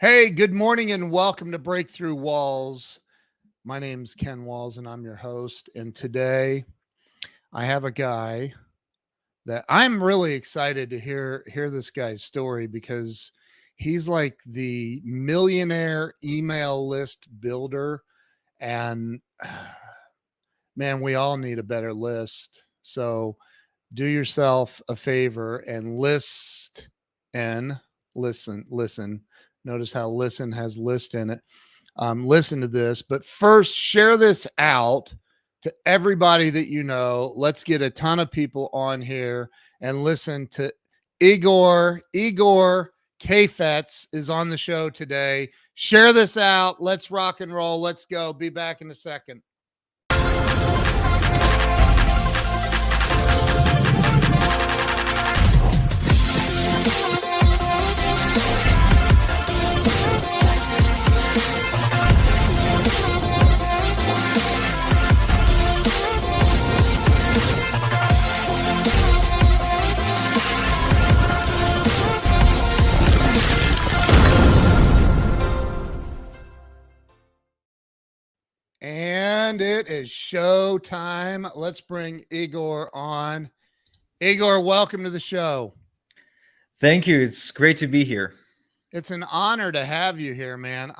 Hey, good morning and welcome to Breakthrough Walls. My name's Ken Walls and I'm your host. And today I have a guy that I'm really excited to hear this guy's story because he's like the millionaire email list builder. And man, we all need a better list. So do yourself a favor and listen. Notice how listen has list in it. Listen to this, but first share this out to everybody that you know. Let's get a ton of people on here and listen to Igor Kheifets is on the show today. Share this out. Let's rock and roll. Let's go. Be back in a second. And it is show time. Let's bring Igor on. Igor, welcome to the show. Thank you. It's great to be here. It's an honor to have you here, man.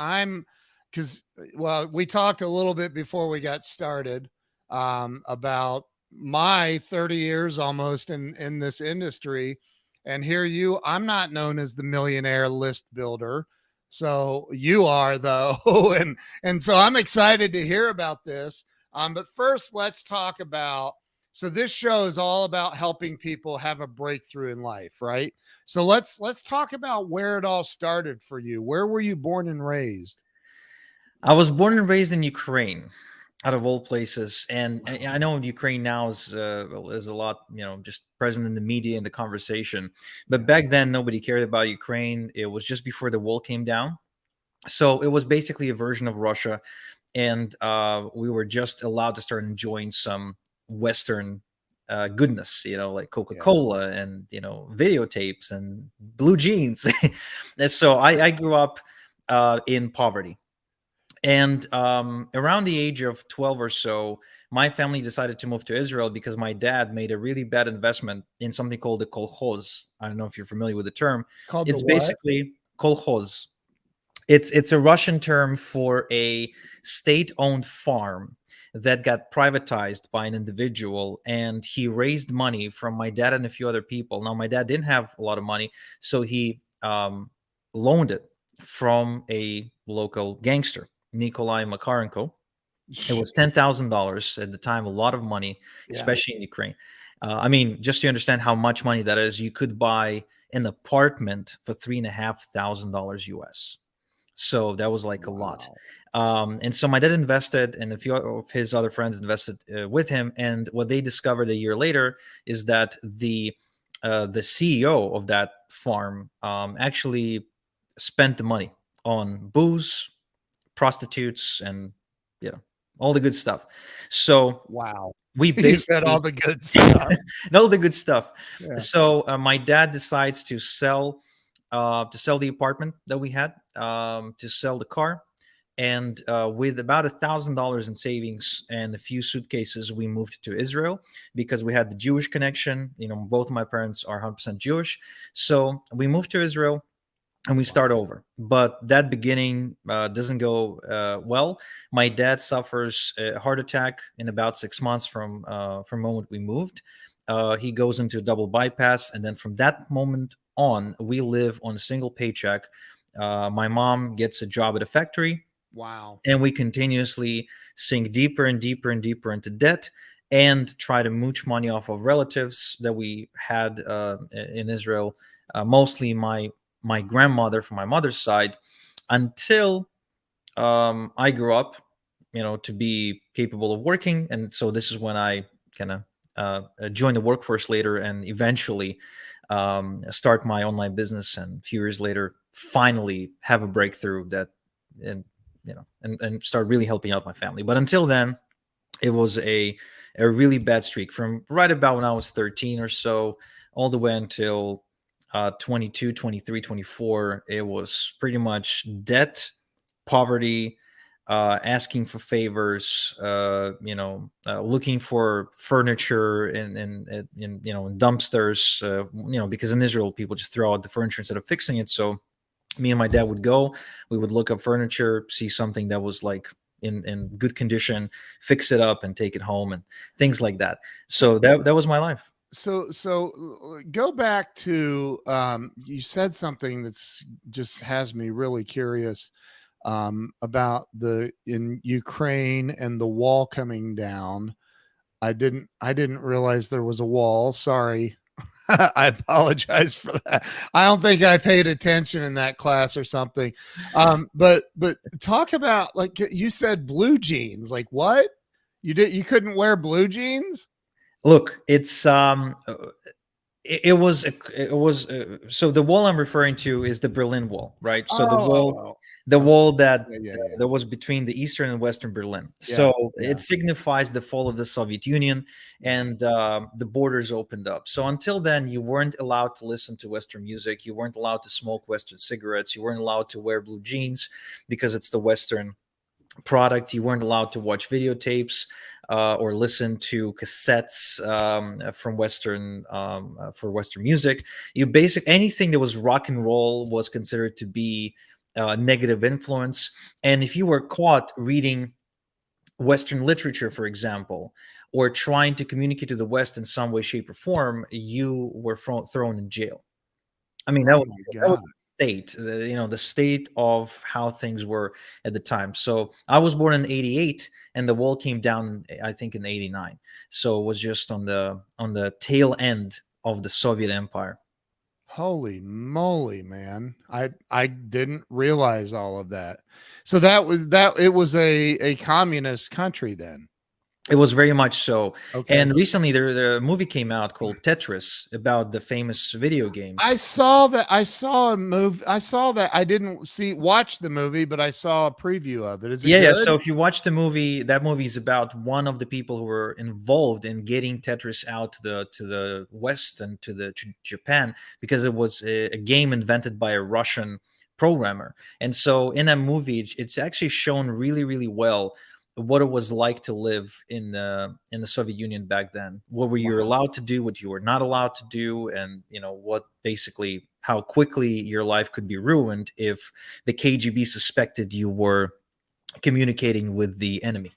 We talked a little bit before we got started about my 30 years almost in this industry. And I'm not known as the millionaire list builder. So you are though. and so I'm excited to hear about this. But first let's talk about, so this show is all about helping people have a breakthrough in life, right? So let's talk about where it all started for you. Where were you born and raised? I was born and raised in Ukraine, out of all places, and I know Ukraine now is a lot, just present in the media and the conversation. But back then, nobody cared about Ukraine. It was just before the wall came down, so it was basically a version of Russia, and we were just allowed to start enjoying some Western goodness, like Coca-Cola and videotapes and blue jeans. And so I grew up in poverty. And around the age of 12 or so, my family decided to move to Israel because my dad made a really bad investment in something called a kolkhoz. I don't know if you're familiar with the term. It's basically kolkhoz. It's a Russian term for a state-owned farm that got privatized by an individual, and he raised money from my dad and a few other people. Now, my dad didn't have a lot of money, so he loaned it from a local gangster, Nikolai Makarenko. It was $10,000 at the time, a lot of money, especially in Ukraine. Just to understand how much money that is, you could buy an apartment for $3,500 US. So that was like a lot. And so my dad invested, and a few of his other friends invested with him. And what they discovered a year later is that the CEO of that farm actually spent the money on booze, prostitutes, and all the good stuff. So we basically said all the good stuff. all the good stuff. Yeah. So my dad decides to sell the apartment that we had, to sell the car, and with about $1,000 in savings and a few suitcases, we moved to Israel because we had the Jewish connection. Both of my parents are 100% Jewish, so we moved to Israel. And we start over. But that beginning doesn't go well. My dad suffers a heart attack in about 6 months from the moment we moved. He goes into a double bypass. And then from that moment on, we live on a single paycheck. My mom gets a job at a factory. Wow. And we continuously sink deeper and deeper and deeper into debt and try to mooch money off of relatives that we had in Israel, mostly my grandmother from my mother's side, until I grew up, to be capable of working. And so this is when I kind of joined the workforce later, and eventually start my online business. And a few years later, finally have a breakthrough and start really helping out my family. But until then, it was a really bad streak from right about when I was 13 or so, all the way until 22, 23, 24, it was pretty much debt, poverty, asking for favors, looking for furniture in in dumpsters, because in Israel people just throw out the furniture instead of fixing it. So me and my dad would go, we would look up furniture, see something that was like in good condition, fix it up and take it home and things like that. So that was my life. Go back to you said something that's just has me really curious about the in Ukraine and the wall coming down. I didn't realize there was a wall. Sorry. I apologize for that. I don't think I paid attention in that class or something. But talk about, like you said, blue jeans. Like what? You couldn't wear blue jeans? Look, it was so the wall I'm referring to is the Berlin Wall, right? So Oh. the Okay. wall that Yeah. that was between the eastern and western Berlin. Yeah. So Yeah. it signifies the fall of the Soviet Union, Yeah. and the borders opened up. So until then, you weren't allowed to listen to Western music, you weren't allowed to smoke Western cigarettes, you weren't allowed to wear blue jeans because it's the Western product. You weren't allowed to watch videotapes or listen to cassettes from Western for Western music. You basic anything that was rock and roll was considered to be negative influence. And if you were caught reading Western literature, for example, or trying to communicate to the West in some way, shape, or form, you were thrown in jail. I mean, Oh my that was God. the state, the state of how things were at the time. So I was born in '88, and the wall came down, I think, in '89. So it was just on the tail end of the Soviet Empire. Holy moly, man. I didn't realize all of that. So that it was a communist country then. It was very much so. Okay. And recently, there a movie came out called Tetris about the famous video game. I saw that. I saw a move. I saw that. I didn't watch the movie, but I saw a preview of it. Is it Yeah. good? So if you watch the movie, that movie is about one of the people who were involved in getting Tetris out to the West and to Japan, because it was a game invented by a Russian programmer. And so in that movie, it's actually shown really, really well what it was like to live in the Soviet Union back then. What were you Wow. allowed to do? What you were not allowed to do? And what basically how quickly your life could be ruined if the KGB suspected you were communicating with the enemy.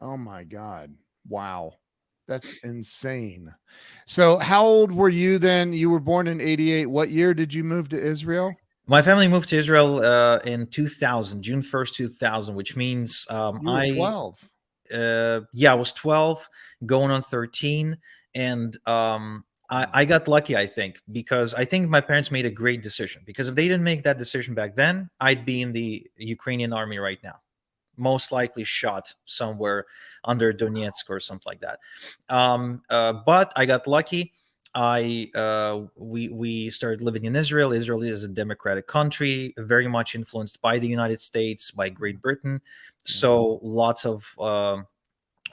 Oh my God. Wow. That's insane. So how old were you then? You were born in 88. What year did you move to Israel? My family moved to Israel in 2000, June 1st, 2000, which means You were 12. I was 12, going on 13. And I Wow. got lucky, I think, because I think my parents made a great decision. Because if they didn't make that decision back then, I'd be in the Ukrainian army right now, most likely shot somewhere under Donetsk or something like that. But I got lucky. We started living in Israel. Israel is a democratic country, very much influenced by the United States, by Great Britain. Yeah. So lots of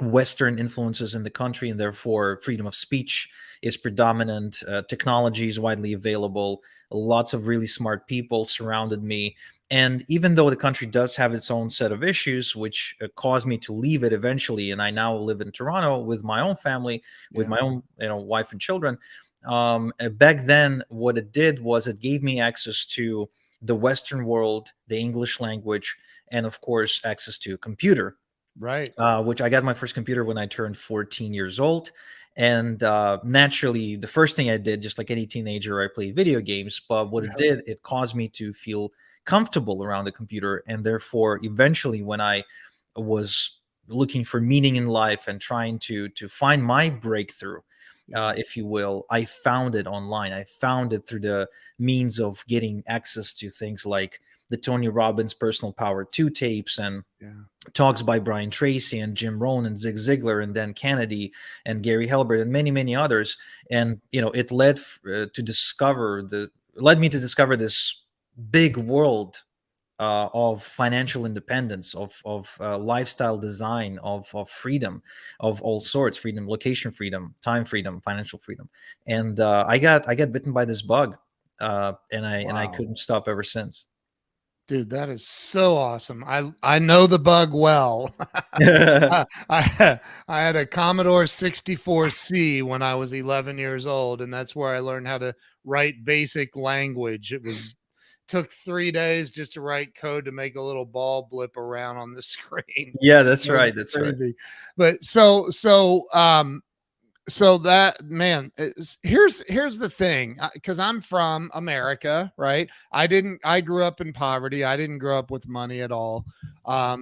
Western influences in the country, and therefore freedom of speech is predominant. Technology is widely available. Lots of really smart people surrounded me. And even though the country does have its own set of issues, which caused me to leave it eventually, and I now live in Toronto with my own family, with Yeah. my own wife and children. Back then, what it did was it gave me access to the Western world, the English language, and of course, access to a computer, Right. which I got my first computer when I turned 14 years old. And naturally, the first thing I did, just like any teenager, I played video games. But what it Yeah. did, it caused me to feel comfortable around the computer. And therefore, eventually, when I was looking for meaning in life and trying to find my breakthrough, Yeah. if you will, I found it online. I found it through the means of getting access to things like the Tony Robbins Personal Power 2 tapes and Yeah. talks by Brian Tracy and Jim Rohn and Zig Ziglar and Dan Kennedy and Gary Halbert and many, many others. And it led me to discover this big world of financial independence, of lifestyle design, of freedom of all sorts: freedom, location freedom, time freedom, financial freedom. And I got bitten by this bug. And I Wow. couldn't stop ever since. Dude, that is so awesome. I know the bug well. I I had a Commodore 64C when I was 11 years old, and that's where I learned how to write basic language. It was took 3 days just to write code to make a little ball blip around on the screen. Yeah, that's That was right. That's right. crazy. But so that man here's the thing, because I'm from America, right? I grew up in poverty. I didn't grow up with money at all.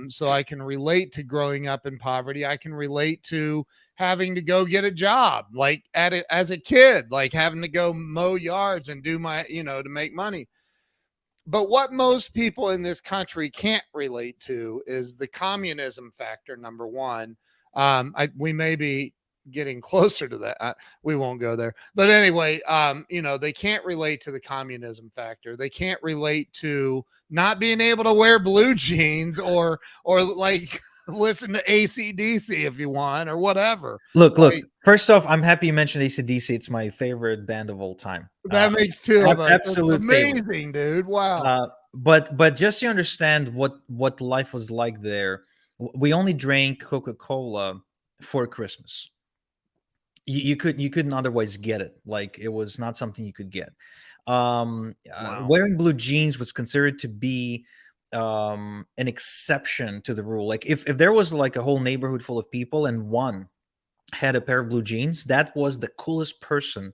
So I can relate to growing up in poverty. I can relate to having to go get a job, like as a kid, like having to go mow yards and do my, to make money. But what most people in this country can't relate to is the communism factor. Number one, we may be getting closer to that. We won't go there, but anyway, they can't relate to the communism factor. They can't relate to not being able to wear blue jeans or like listen to ACDC if you want or whatever. Look. Like, First off, I'm happy you mentioned AC/DC. It's my favorite band of all time. that makes two of us. That's Absolute favorite. amazing, dude. Wow. But just so you understand what life was like there, we only drank Coca-Cola for Christmas. You couldn't otherwise get it. Like, it was not something you could get. Wow. Wearing blue jeans was considered to be an exception to the rule. Like, if there was like a whole neighborhood full of people and one had a pair of blue jeans, that was the coolest person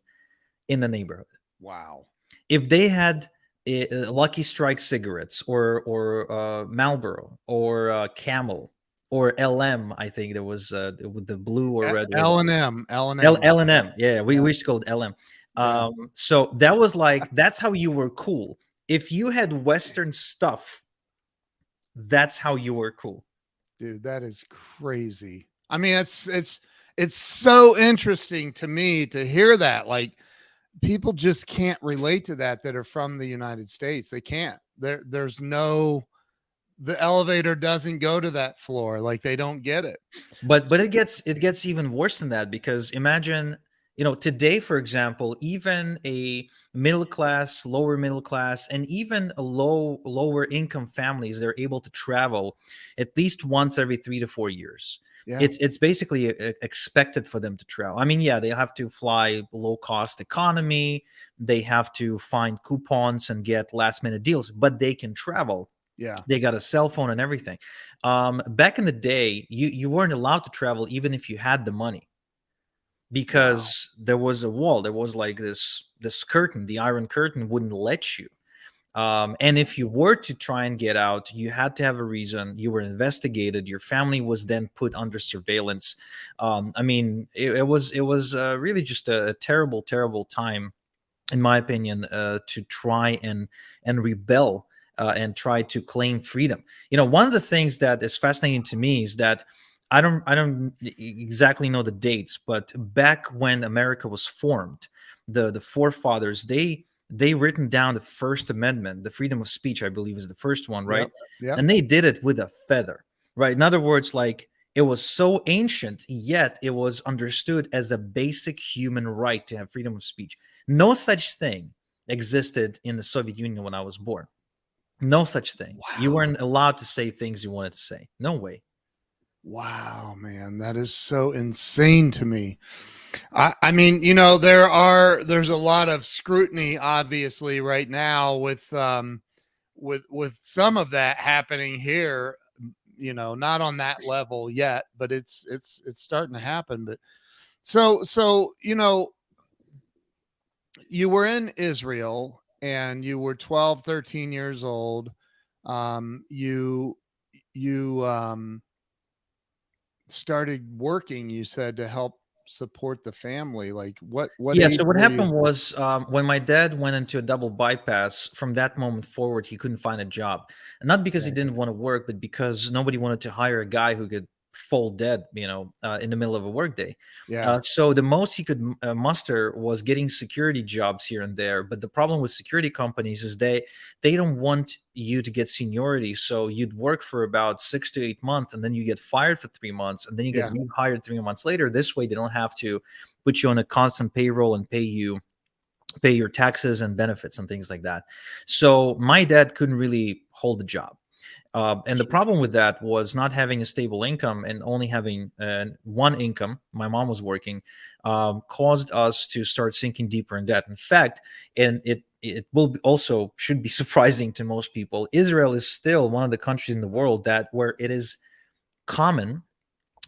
in the neighborhood. Wow. If they had Lucky Strike cigarettes or Marlboro or Camel or LM, I think there was with the blue or red label. L&M, L L&M. L and M, yeah, we Yeah. used to call it LM. Yeah. So that was like, that's how you were cool. If you had Western stuff, that's how you were cool. Dude, that is crazy. I mean, it's so interesting to me to hear that. Like, people just can't relate to that are from the United States. They can't. There's no the elevator doesn't go to that floor. Like, they don't get it. But it gets even worse than that, because imagine, today, for example, even a middle class, lower middle class, and even a lower income families, they're able to travel at least once every 3 to 4 years. Yeah. It's basically expected for them to travel. I mean, yeah, they have to fly low cost economy, they have to find coupons and get last minute deals, but they can travel. Yeah. They got a cell phone and everything. Back in the day, you weren't allowed to travel even if you had the money, because there was a wall. There was like this curtain, the Iron Curtain wouldn't let you. And if you were to try and get out, you had to have a reason. You were investigated. Your family was then put under surveillance. I mean, it was really just a terrible, terrible time, in my opinion, to try and rebel and try to claim freedom. One of the things that is fascinating to me is that I don't exactly know the dates, but back when America was formed, the forefathers, they written down the First Amendment, the freedom of speech, I believe, is the first one, right? Yep. Yep. And they did it with a feather, right? In other words, like, it was so ancient, yet it was understood as a basic human right to have freedom of speech. No such thing existed in the Soviet Union when I was born. No such thing. You Wow. weren't allowed to say things you wanted to say. No way. Wow, man, that is so insane to me. I mean, there's a lot of scrutiny, obviously, right now with some of that happening here. Not on that level yet, but it's starting to happen. But so you were in Israel and you were 12, 13 years old. You started working, you said, to help support the family. Like, what Yeah, age so what were you? happened was, when my dad went into a double bypass, from that moment forward, he couldn't find a job. And not because he Okay. didn't want to work, but because nobody wanted to hire a guy who could fall dead, in the middle of a workday. Yeah. So the most he could muster was getting security jobs here and there. But the problem with security companies is they don't want you to get seniority. So you'd work for about 6 to 8 months, and then you get fired for 3 months, and then you get Yeah. rehired 3 months later. This way, they don't have to put you on a constant payroll and pay you pay your taxes and benefits and things like that. So my dad couldn't really hold a job. And the problem with that was not having a stable income and only having one income. My mom was working, caused us to start sinking deeper in debt. In fact, and it will also should be surprising to most people, Israel is still one of the countries in the world that where it is common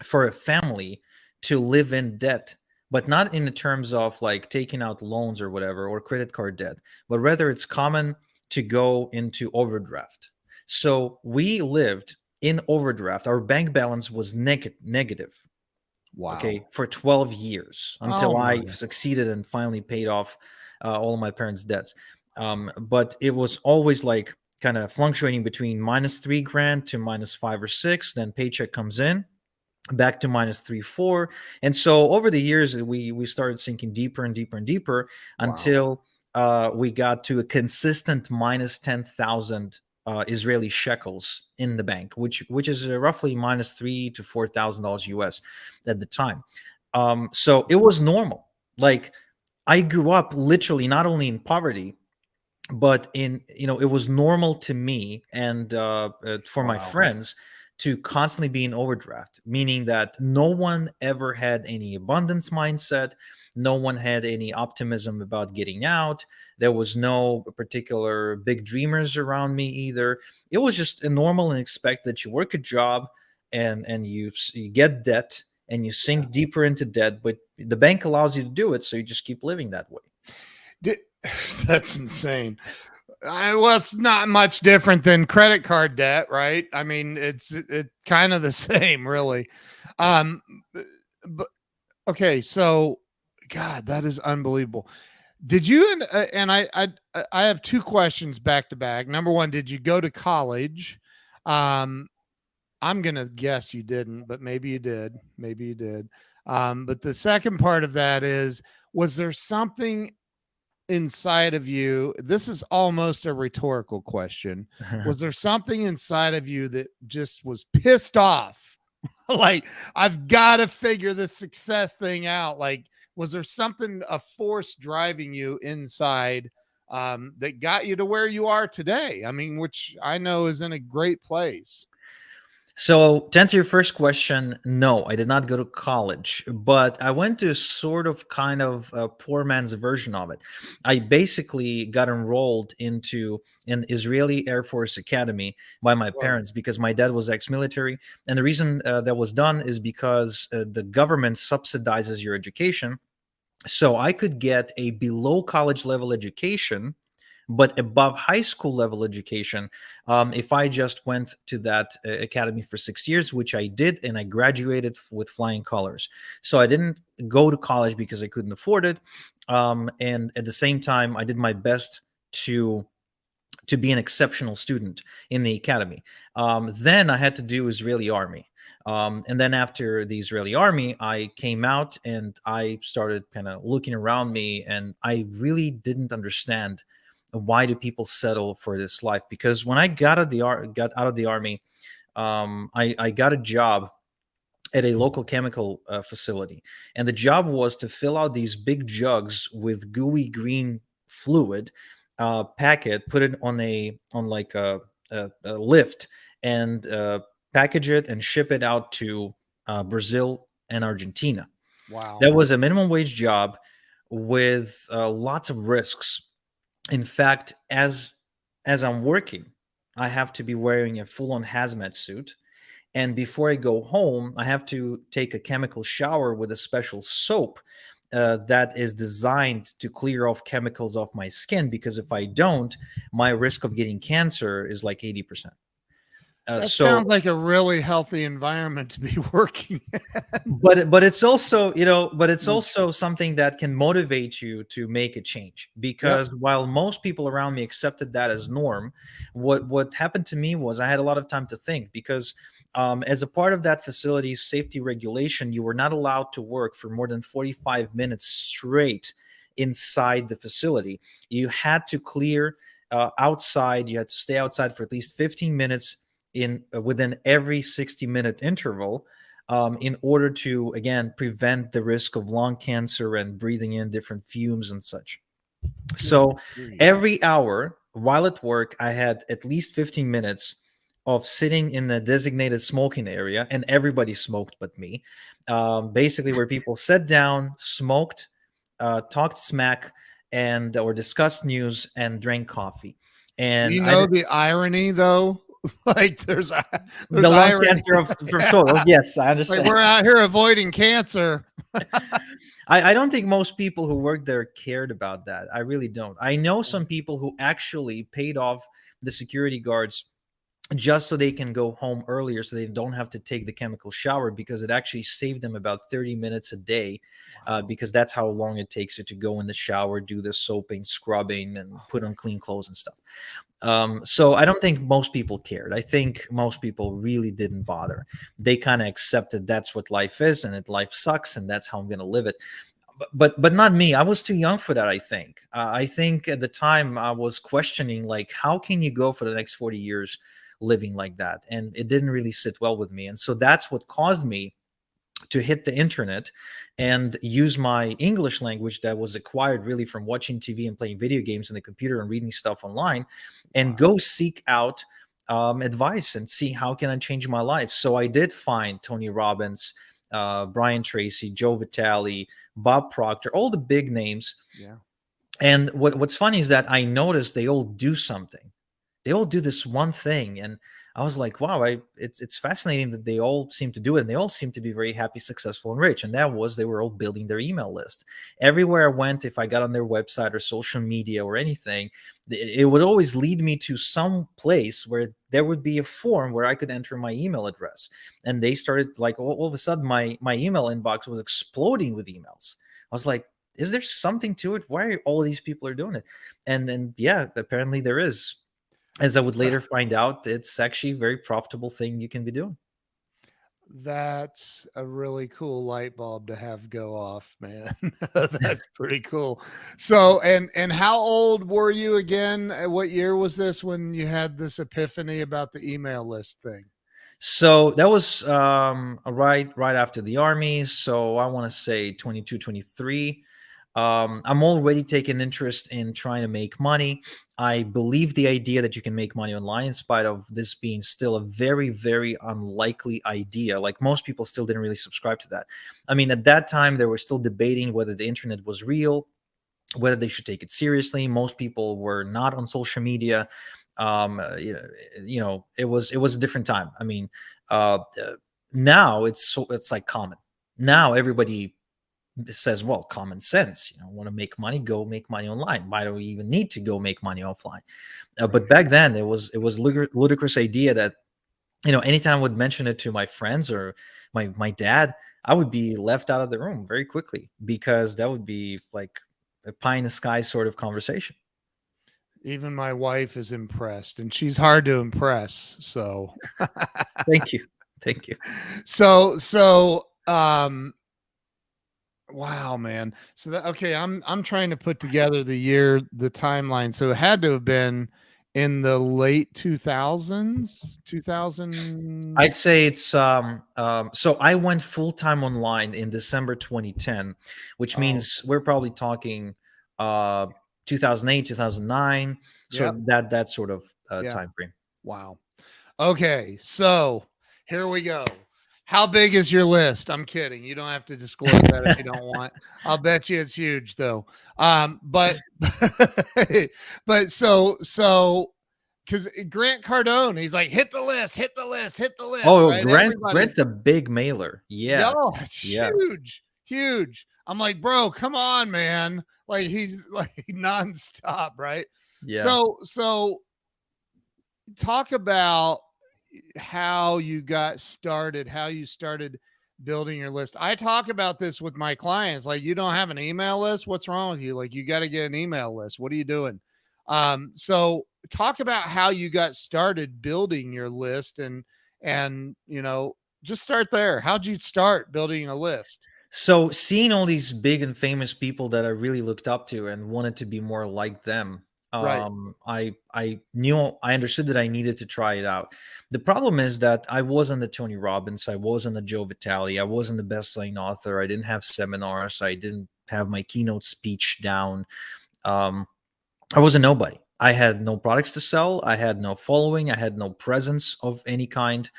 for a family to live in debt, but not in the terms of like taking out loans or whatever or credit card debt, but rather it's common to go into overdraft. So we lived in overdraft. Our bank balance was negative, Wow. okay, for 12 years Oh until I my. succeeded and finally paid off all of my parents' debts. But it was always like kind of fluctuating between minus 3 grand to minus 5 or 6. Then paycheck comes in, back to minus 3 4, and so over the years we started sinking deeper and deeper and deeper Wow. until we got to a consistent minus 10,000 Israeli shekels in the bank, which is roughly minus $3,000 to $4,000 US at the time. So it was normal. Like I grew up literally not only in poverty, but in it was normal to me and for my Wow. friends to constantly be in overdraft, meaning that no one ever had any abundance mindset, no one had any optimism about getting out, there was no particular big dreamers around me either. It was just a normal and expect that you work a job and you get debt and you Yeah. sink deeper into debt, but the bank allows you to do it, so you just keep living that way. Di- That's insane. Well, it's not much different than credit card debt, right? I mean, it's kind of the same, really. Um, but okay, so God, that is unbelievable. Did you and I have two questions back to back. Number one, did you go to college? Um, I'm gonna guess you didn't, but maybe you did. Maybe you did. But the second part of that is, was there something inside of you? This is almost a rhetorical question. Was there something inside of you that just was pissed off? Like, I've got to figure this success thing out. Like, was there something, a force driving you inside that got you to where you are today? I mean, which I know is in a great place. So, to answer your first question, no, I did not go to college, but I went to sort of kind of a poor man's version of it. I basically got enrolled into an Israeli Air Force Academy by my Whoa. parents because my dad was ex military. And the reason that was done is because the government subsidizes your education. So, I could get a below college level education but above high school level education, if I just went to that academy for 6 years, which I did, and I graduated with flying colors. So I didn't go to college because I couldn't afford it, and at the same time, I did my best to be an exceptional student in the academy. Then I had to do Israeli army. And then after the Israeli army, I came out and I started kind of looking around me, and I really didn't understand why do people settle for this life. Because when I got out of the army, I got a job at a local chemical facility, and the job was to fill out these big jugs with gooey green fluid, pack it, put it on like a lift, and package it and ship it out to Brazil and Argentina. Wow. That was a minimum wage job with lots of risks. In fact, as I'm working, I have to be wearing a full-on hazmat suit, and before I go home, I have to take a chemical shower with a special soap that is designed to clear off chemicals off my skin. Because if I don't, my risk of getting cancer is like 80%. That So sounds like a really healthy environment to be working in. but it's also but it's Mm. also something that can motivate you to make a change, Yep. because while most people around me accepted that as norm, what happened to me was I had a lot of time to think. Because as a part of that facility's safety regulation, you were not allowed to work for more than 45 minutes straight inside the facility. You had to clear outside. You had to stay outside for at least 15 minutes in within every 60-minute interval, in order to again prevent the risk of lung cancer and breathing in different fumes and such. So Good grief. every hour while at work, I had at least 15 minutes of sitting in the designated smoking area, and everybody smoked but me. Basically, where people sat down, smoked, talked smack, and or discussed news and drank coffee. Do And you I know the irony though? Like there's the lung irony. cancer from Yeah. smoke. Oh, yes, I Like understand. we're out here avoiding cancer. I don't think most people who work there cared about that. I really don't. I know some people who actually paid off the security guards just so they can go home earlier so they don't have to take the chemical shower, because it actually saved them about 30 minutes a day, Wow. because that's how long it takes you to go in the shower, do the soaping, scrubbing, and put on clean clothes and stuff. So I don't think most people cared. I think most people really didn't bother. They kind of accepted that's what life is, and that life sucks, and that's how I'm going to live it. But not me. I was too young for that. I think at the time I was questioning, like, how can you go for the next 40 years living like that? And it didn't really sit well with me. And so that's what caused me to hit the internet and use my English language that was acquired really from watching TV and playing video games on the computer and reading stuff online, and Wow. go seek out advice and see how can I change my life. So I did find Tony Robbins, Brian Tracy, Joe Vitale, Bob Proctor, all the big names. Yeah. And what's funny is that I noticed they all do something. They all do this one thing, and I was like, wow, it's fascinating that they all seem to do it, and they all seem to be very happy, successful, and rich. And that was, they were all building their email list. Everywhere I went, if I got on their website or social media or anything, it would always lead me to some place where there would be a form where I could enter my email address. And they started, like, all of a sudden my email inbox was exploding with emails. I was like, is there something to it? Why are all these people are doing it? And then, yeah, apparently there is. As I would later find out, it's actually a very profitable thing you can be doing. That's a really cool light bulb to have go off, man. That's pretty cool. So, and how old were you again? What year was this when you had this epiphany about the email list thing? So that was right after the army. So I want to say 22, 23. I'm already taking interest in trying to make money. I believe the idea that you can make money online, in spite of this being still a very, very unlikely idea. Like, most people still didn't really subscribe to that. I mean, at that time, they were still debating whether the internet was real, whether they should take it seriously. Most people were not on social media. It was a different time. I mean, now it's like common. Now everybody says, well, common sense, want to make money, go make money online. Why do we even need to go make money offline? But back then, it was ludicrous idea that, anytime I would mention it to my friends or my dad, I would be left out of the room very quickly, because that would be like a pie in the sky sort of conversation. Even my wife is impressed, and she's hard to impress. So, Thank you. Thank you. so, wow, man. So that, okay, I'm trying to put together the timeline. So it had to have been in the late 2000s, 2000. I'd say it's so I went full time online in December 2010, which Oh, means we're probably talking uh 2008, 2009. So yep, that sort of yeah. time frame. Wow. Okay, so here we go. How big is your list? I'm kidding. You don't have to disclose that if you don't want. I'll bet you it's huge though. But but so because Grant Cardone, he's like, hit the list, hit the list, hit the list, Oh, right? Everybody, Grant's a big mailer. Yeah. yo, it's Yeah. huge, huge. I'm like, bro, come on, man. Like he's like nonstop, right? Yeah. So talk about how you got started, how you started building your list. I talk about this with my clients. Like, you don't have an email list. What's wrong with you? Like, you got to get an email list. What are you doing? So talk about how you got started building your list and just start there. How'd you start building a list? So seeing all these big and famous people that I really looked up to and wanted to be more like them, Right. I understood that I needed to try it out. The problem is that I wasn't the Tony Robbins, I wasn't the Joe Vitale, I wasn't the best-selling author, I didn't have seminars, I didn't have my keynote speech down. Um, I was a nobody. I had no products to sell. I had no following. I had no presence of any kind.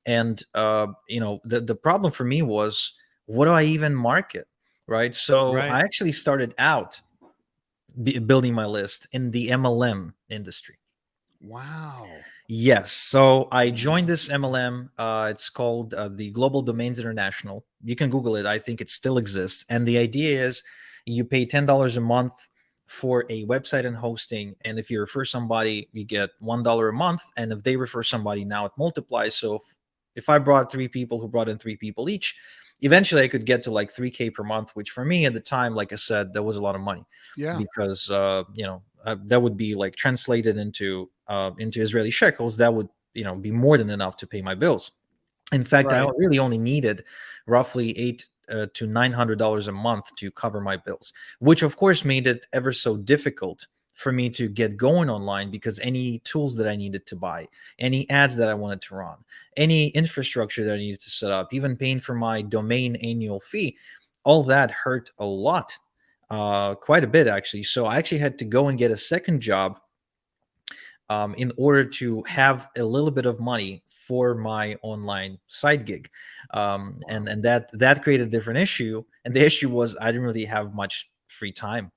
And the problem for me was, what do I even market? Right. So Right. I actually started out building my list in the MLM industry. Wow. Yes. So I joined this MLM. It's called the Global Domains International. You can Google it. I think it still exists. And the idea is you pay $10 a month for a website and hosting. And if you refer somebody, you get $1 a month. And if they refer somebody, now it multiplies. So if I brought three people who brought in three people each, eventually I could get to like 3K per month, which for me at the time, like I said, that was a lot of money Yeah. because that would be like translated into Israeli shekels. That would be more than enough to pay my bills. In fact, I Right. really only needed roughly eight to $900 a month to cover my bills, which of course made it ever so difficult for me to get going online because any tools that I needed to buy, any ads that I wanted to run, any infrastructure that I needed to set up, even paying for my domain annual fee, all that hurt a lot, quite a bit actually. So I actually had to go and get a second job in order to have a little bit of money for my online side gig, and Wow. that created a different issue. And the issue was I didn't really have much free time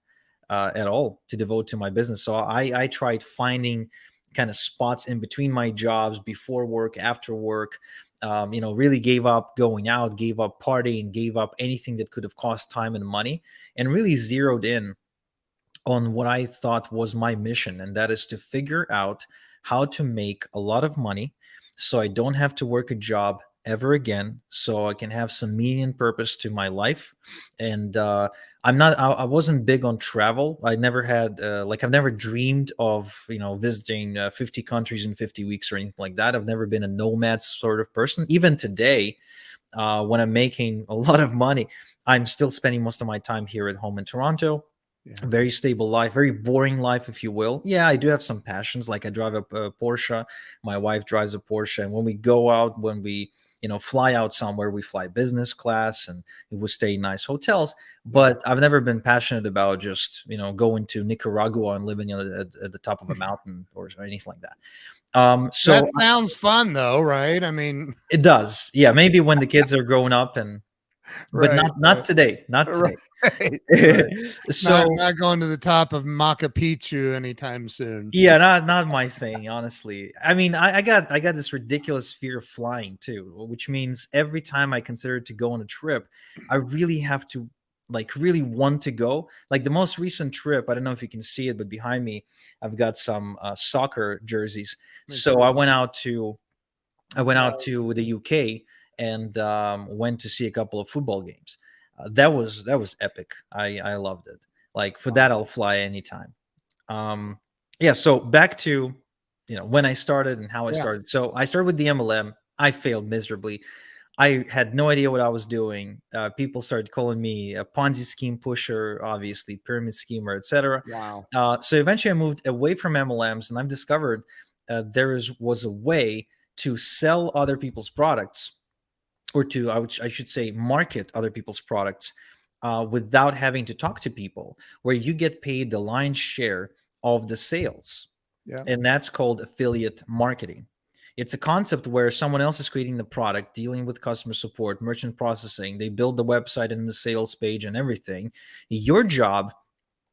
at all to devote to my business. So I tried finding kind of spots in between my jobs, before work, after work. Really gave up going out, gave up partying, gave up anything that could have cost time and money, and really zeroed in on what I thought was my mission, and that is to figure out how to make a lot of money so I don't have to work a job ever again, so I can have some meaning and purpose to my life. And I wasn't big on travel. I never had, I've never dreamed of, visiting 50 countries in 50 weeks or anything like that. I've never been a nomad sort of person. Even today, when I'm making a lot of money, I'm still spending most of my time here at home in Toronto. Yeah. Very stable life, very boring life, if you will. Yeah, I do have some passions. Like I drive a Porsche. My wife drives a Porsche, and when we go out, when we fly out somewhere, we fly business class, and we stay in nice hotels. Yeah. But I've never been passionate about just going to Nicaragua and living at the top of a mountain or anything like that. That sounds fun though, right? I mean, It does. Yeah, maybe when the kids are growing up, and but right, not today. Not right, today. right. Not So not going to the top of Machu Picchu anytime soon. yeah, not my thing, honestly. I mean, I got this ridiculous fear of flying too, which means every time I consider to go on a trip, I really have to really want to go. Like the most recent trip, I don't know if you can see it, but behind me, I've got some soccer jerseys. Let me So see. I went Yeah. out to the UK and went to see a couple of football games. That was epic. I loved it. Like for that, Wow. I'll fly anytime. um yeah, so back to when I started and how I Yeah. started. So I started with the MLM. I failed miserably. I had no idea what I was doing. People started calling me a Ponzi scheme pusher, obviously pyramid schemer, etc. Wow. So eventually I moved away from MLMs, and I've discovered was a way to sell other people's products, or I should say market other people's products, without having to talk to people, where you get paid the lion's share of the sales. Yeah. And that's called affiliate marketing. It's a concept where someone else is creating the product, dealing with customer support, merchant processing. They build the website and the sales page and everything. Your job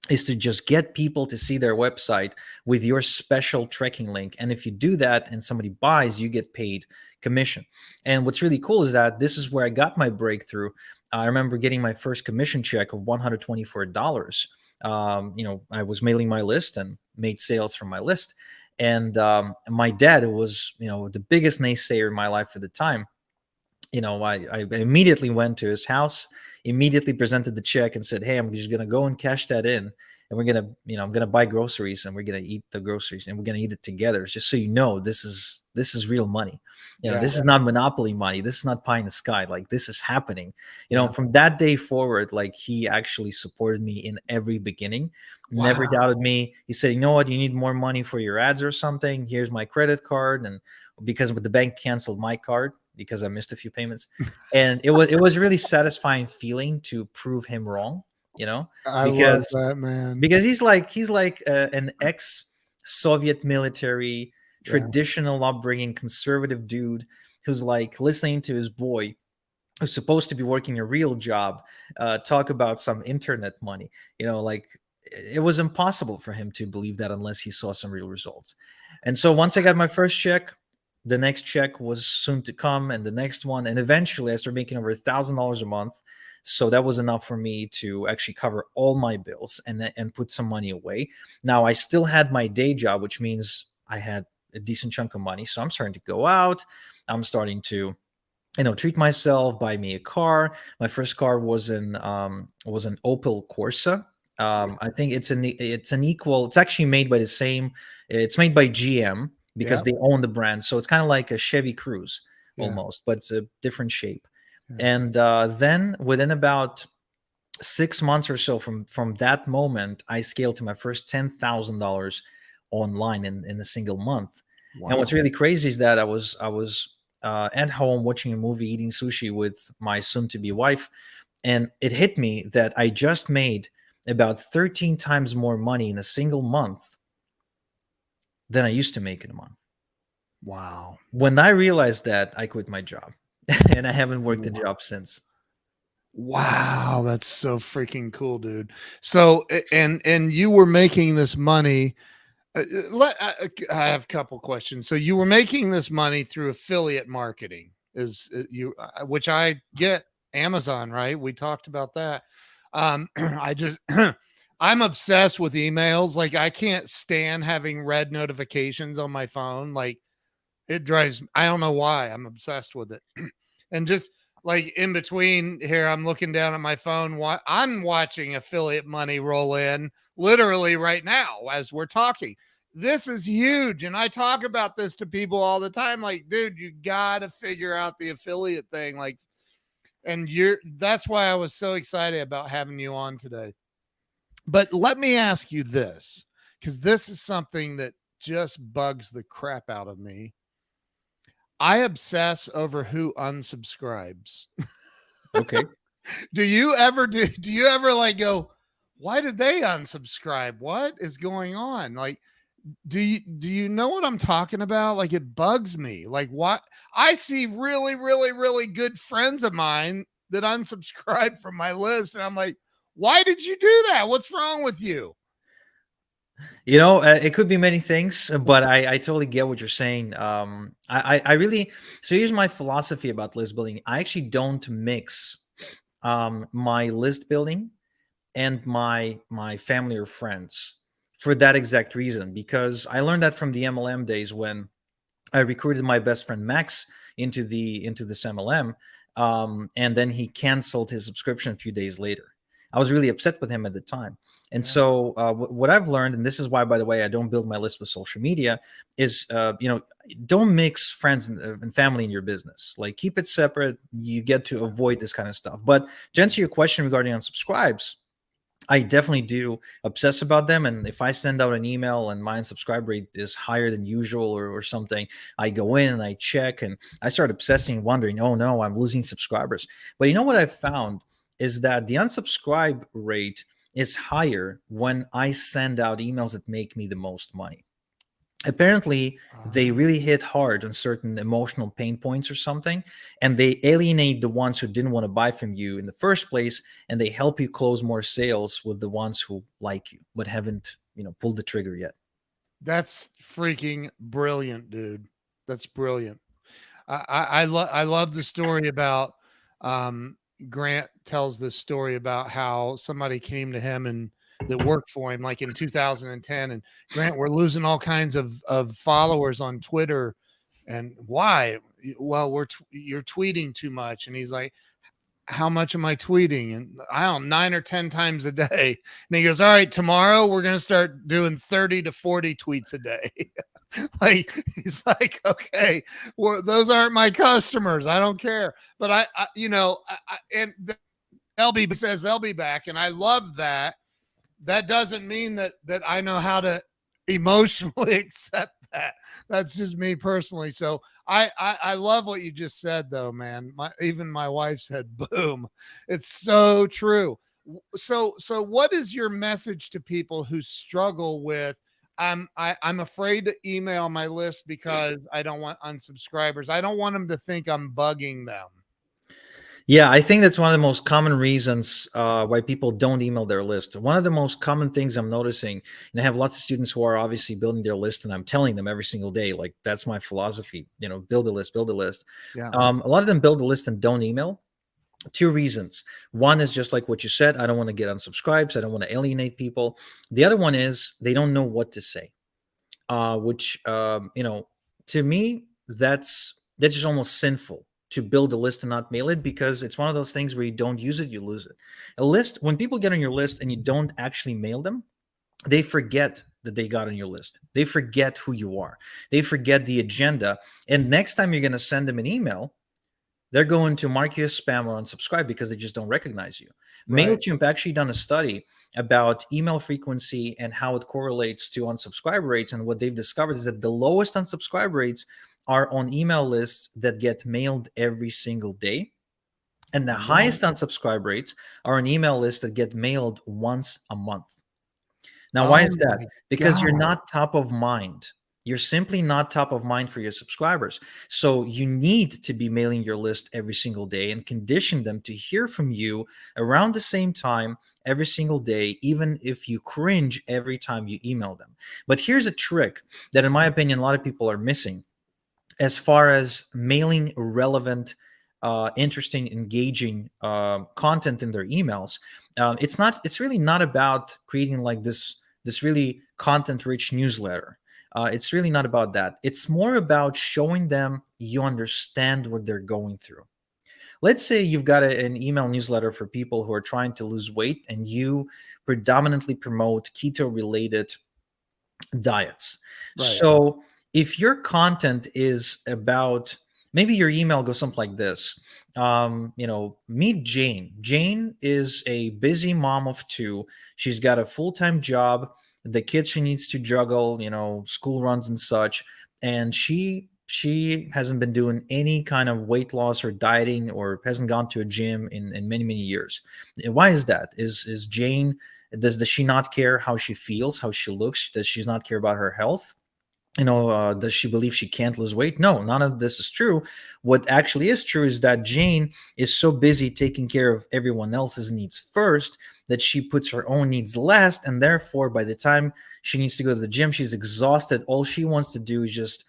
is to just get people to see their website with your special tracking link. And if you do that and somebody buys, you get paid commission. And what's really cool is that this is where I got my breakthrough. I remember getting my first commission check of $124. I was mailing my list and made sales from my list. And my dad, who was, the biggest naysayer in my life at the time, I immediately went to his house, immediately presented the check and said, "Hey, I'm just gonna go and cash that in, and we're gonna, I'm gonna buy groceries, and we're gonna eat the groceries, and we're gonna eat it together. Just so you know, this is real money. Yeah. This is not monopoly money. This is not pie in the sky. Like this is happening. Yeah. From that day forward, like he actually supported me in every beginning, never Wow. doubted me. He said, you know what, you need more money for your ads or something? Here's my credit card, and because the bank canceled my card because I missed a few payments. And it was really satisfying feeling to prove him wrong. you know, I love because that, man. he's like an ex-Soviet military, Yeah. traditional upbringing, conservative dude who's like listening to his boy who's supposed to be working a real job talk about some internet money. Like it was impossible for him to believe that unless he saw some real results. And so once I got my first check, the next check was soon to come, and the next one, and eventually I started making over $1,000 a month. So that was enough for me to actually cover all my bills and put some money away. Now I still had my day job, which means I had a decent chunk of money. So I'm starting to go out. I'm starting to treat myself, buy me a car. My first car was an Opel Corsa. I think it's an equal. It's actually made by the same. It's made by GM because Yeah. they own the brand. So it's kind of like a Chevy Cruze Yeah. almost, but it's a different shape. Yeah. And then within about 6 months or so from that moment, I scaled to my first $10,000 online in a single month. And Wow. what's really crazy is that I was at home watching a movie, eating sushi with my soon-to-be wife, and it hit me that I just made about 13 times more money in a single month than I used to make in a month. Wow. When I realized that, I quit my job, and I haven't worked a job since. Wow, that's so freaking cool, dude. So, and you were making this money. I have a couple questions. So, you were making this money through affiliate marketing, which I get Amazon, right? We talked about that. I just, I'm obsessed with emails. Like, I can't stand having red notifications on my phone. Like, it drives. I don't know why. I'm obsessed with it. And just like in between here, I'm looking down at my phone. I'm watching affiliate money roll in literally right now as we're talking. This is huge. And I talk about this to people all the time. Like, dude, you got to figure out the affiliate thing. Like, and that's why I was so excited about having you on today. But let me ask you this, because this is something that just bugs the crap out of me. I obsess over who unsubscribes. Okay. Do you ever like go, why did they unsubscribe? What is going on? Like, do you know what I'm talking about? Like, it bugs me. Like, what I see really, really, really good friends of mine that unsubscribe from my list, and I'm like, why did you do that? What's wrong with you? It could be many things, but I totally get what you're saying. I really, so here's my philosophy about list building. I actually don't mix my list building and my family or friends for that exact reason, because I learned that from the MLM days when I recruited my best friend Max into this MLM, and then he canceled his subscription a few days later. I was really upset with him at the time, and Yeah. so what I've learned, and this is why, by the way, I don't build my list with social media, is don't mix friends and family in your business. Like, keep it separate. You get to avoid this kind of stuff. But to answer your question regarding unsubscribes, I definitely do obsess about them. And if I send out an email and my unsubscribe rate is higher than usual or something, I go in and I check and I start obsessing, wondering, oh no, I'm losing subscribers. But you know what I've found is that the unsubscribe rate is higher when I send out emails that make me the most money. Apparently they Ah. really hit hard on certain emotional pain points or something, and they alienate the ones who didn't want to buy from you in the first place, and they help you close more sales with the ones who like you but haven't pulled the trigger yet. That's freaking brilliant, dude. That's brilliant. I love the story about um, Grant tells this story about how somebody came to him and that worked for him like in 2010, and Grant, we're losing all kinds of followers on Twitter, and why? Well, you're tweeting too much, and he's like, how much am I tweeting? And I don't know, 9 or 10 times a day. And he goes, all right, tomorrow we're going to start doing 30 to 40 tweets a day. Like, he's like, okay, well, those aren't my customers. I don't care. But and LB says they'll be back. And I love that. That doesn't mean that I know how to emotionally accept that. That's just me personally. So I love what you just said though, man. Even my wife said, boom. It's so true. So what is your message to people who struggle with I'm afraid to email my list because I don't want unsubscribers. I don't want them to think I'm bugging them. Yeah, I think that's one of the most common reasons why people don't email their list. One of the most common things I'm noticing, and I have lots of students who are obviously building their list, and I'm telling them every single day, like that's my philosophy. Build a list, build a list. Yeah. A lot of them build a list and don't email. Two reasons. One is just like what you said. I don't want to get unsubscribed. So I don't want to alienate people. The other one is they don't know what to say. Which to me that's just almost sinful to build a list and not mail it, because it's one of those things where you don't use it, you lose it. A list, when people get on your list and you don't actually mail them, they forget that they got on your list. They forget who you are. They forget the agenda. And next time you're going to send them an email, they're going to mark you as spam or unsubscribe because they just don't recognize you. Right. MailChimp actually done a study about email frequency and how it correlates to unsubscribe rates. And what they've discovered is that the lowest unsubscribe rates are on email lists that get mailed every single day. And the What? highest unsubscribe rates are on email lists that get mailed once a month. Now, why Oh is that? my Because you're God. not top of mind. You're simply not top of mind for your subscribers. So you need to be mailing your list every single day and condition them to hear from you around the same time every single day, even if you cringe every time you email them. But here's a trick that, in my opinion, a lot of people are missing as far as mailing relevant, interesting, engaging content in their emails. It's really not about creating like this really content rich newsletter. It's really not about that. It's more about showing them you understand what they're going through. Let's say you've got an email newsletter for people who are trying to lose weight, and you predominantly promote keto related diets. Right. So if your content is about, maybe your email goes something like this. Meet Jane. Jane is a busy mom of two. She's got a full-time job, the kids she needs to juggle, school runs and such. And she hasn't been doing any kind of weight loss or dieting, or hasn't gone to a gym in many, many years. And why is that? Is Jane, does she not care how she feels, how she looks? Does she not care about her health? Does she believe she can't lose weight? No, none of this is true. What actually is true is that Jane is so busy taking care of everyone else's needs first that she puts her own needs last, and therefore by the time she needs to go to the gym, she's exhausted. All she wants to do is just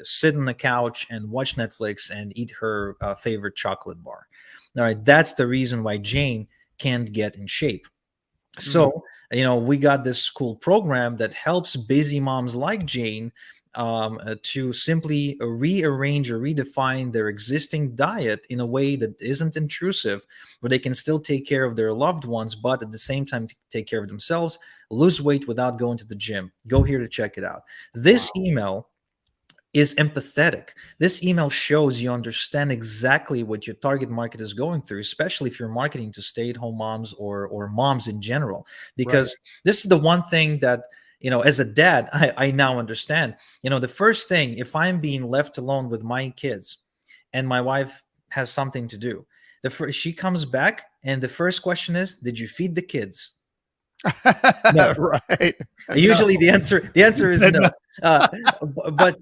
sit on the couch and watch Netflix and eat her favorite chocolate bar. All right, that's the reason why Jane can't get in shape. Mm. So, we got this cool program that helps busy moms like Jane to simply rearrange or redefine their existing diet in a way that isn't intrusive, where they can still take care of their loved ones, but at the same time take care of themselves, lose weight without going to the gym. Go here to check it out. This Wow. email is empathetic. This email shows you understand exactly what your target market is going through, especially if you're marketing to stay-at-home moms or moms in general. Right. Because this is the one thing that, as a dad, I now understand. The first thing, if I'm being left alone with my kids and my wife has something to do, she comes back and the first question is, did you feed the kids? No. Right. No. Usually the answer is no. No. Uh, but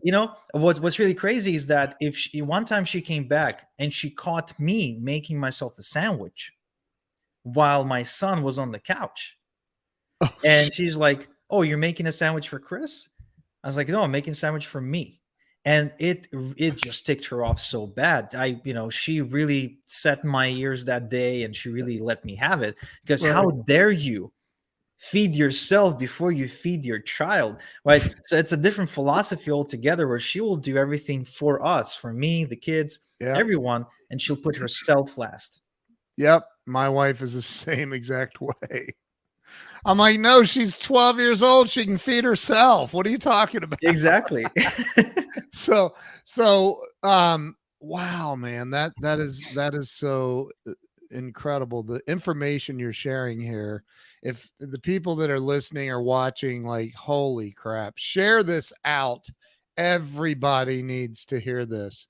what's really crazy is that if one time she came back and she caught me making myself a sandwich while my son was on the couch, Oh, and she's like, "Oh, you're making a sandwich for Chris?" I was like, "No, I'm making a sandwich for me." And it just ticked her off so bad. She really set my ears that day, and she really let me have it, because right. how dare you feed yourself before you feed your child, right? So it's a different philosophy altogether, where she will do everything for us, for me, the kids, Yep. everyone, and she'll put herself last. Yep. My wife is the same exact way. I'm like, no, she's 12 years old. She can feed herself. What are you talking about? Exactly. So, so, wow, man, that is so incredible. The information you're sharing here. If the people that are listening or watching, like, holy crap, share this out. Everybody needs to hear this.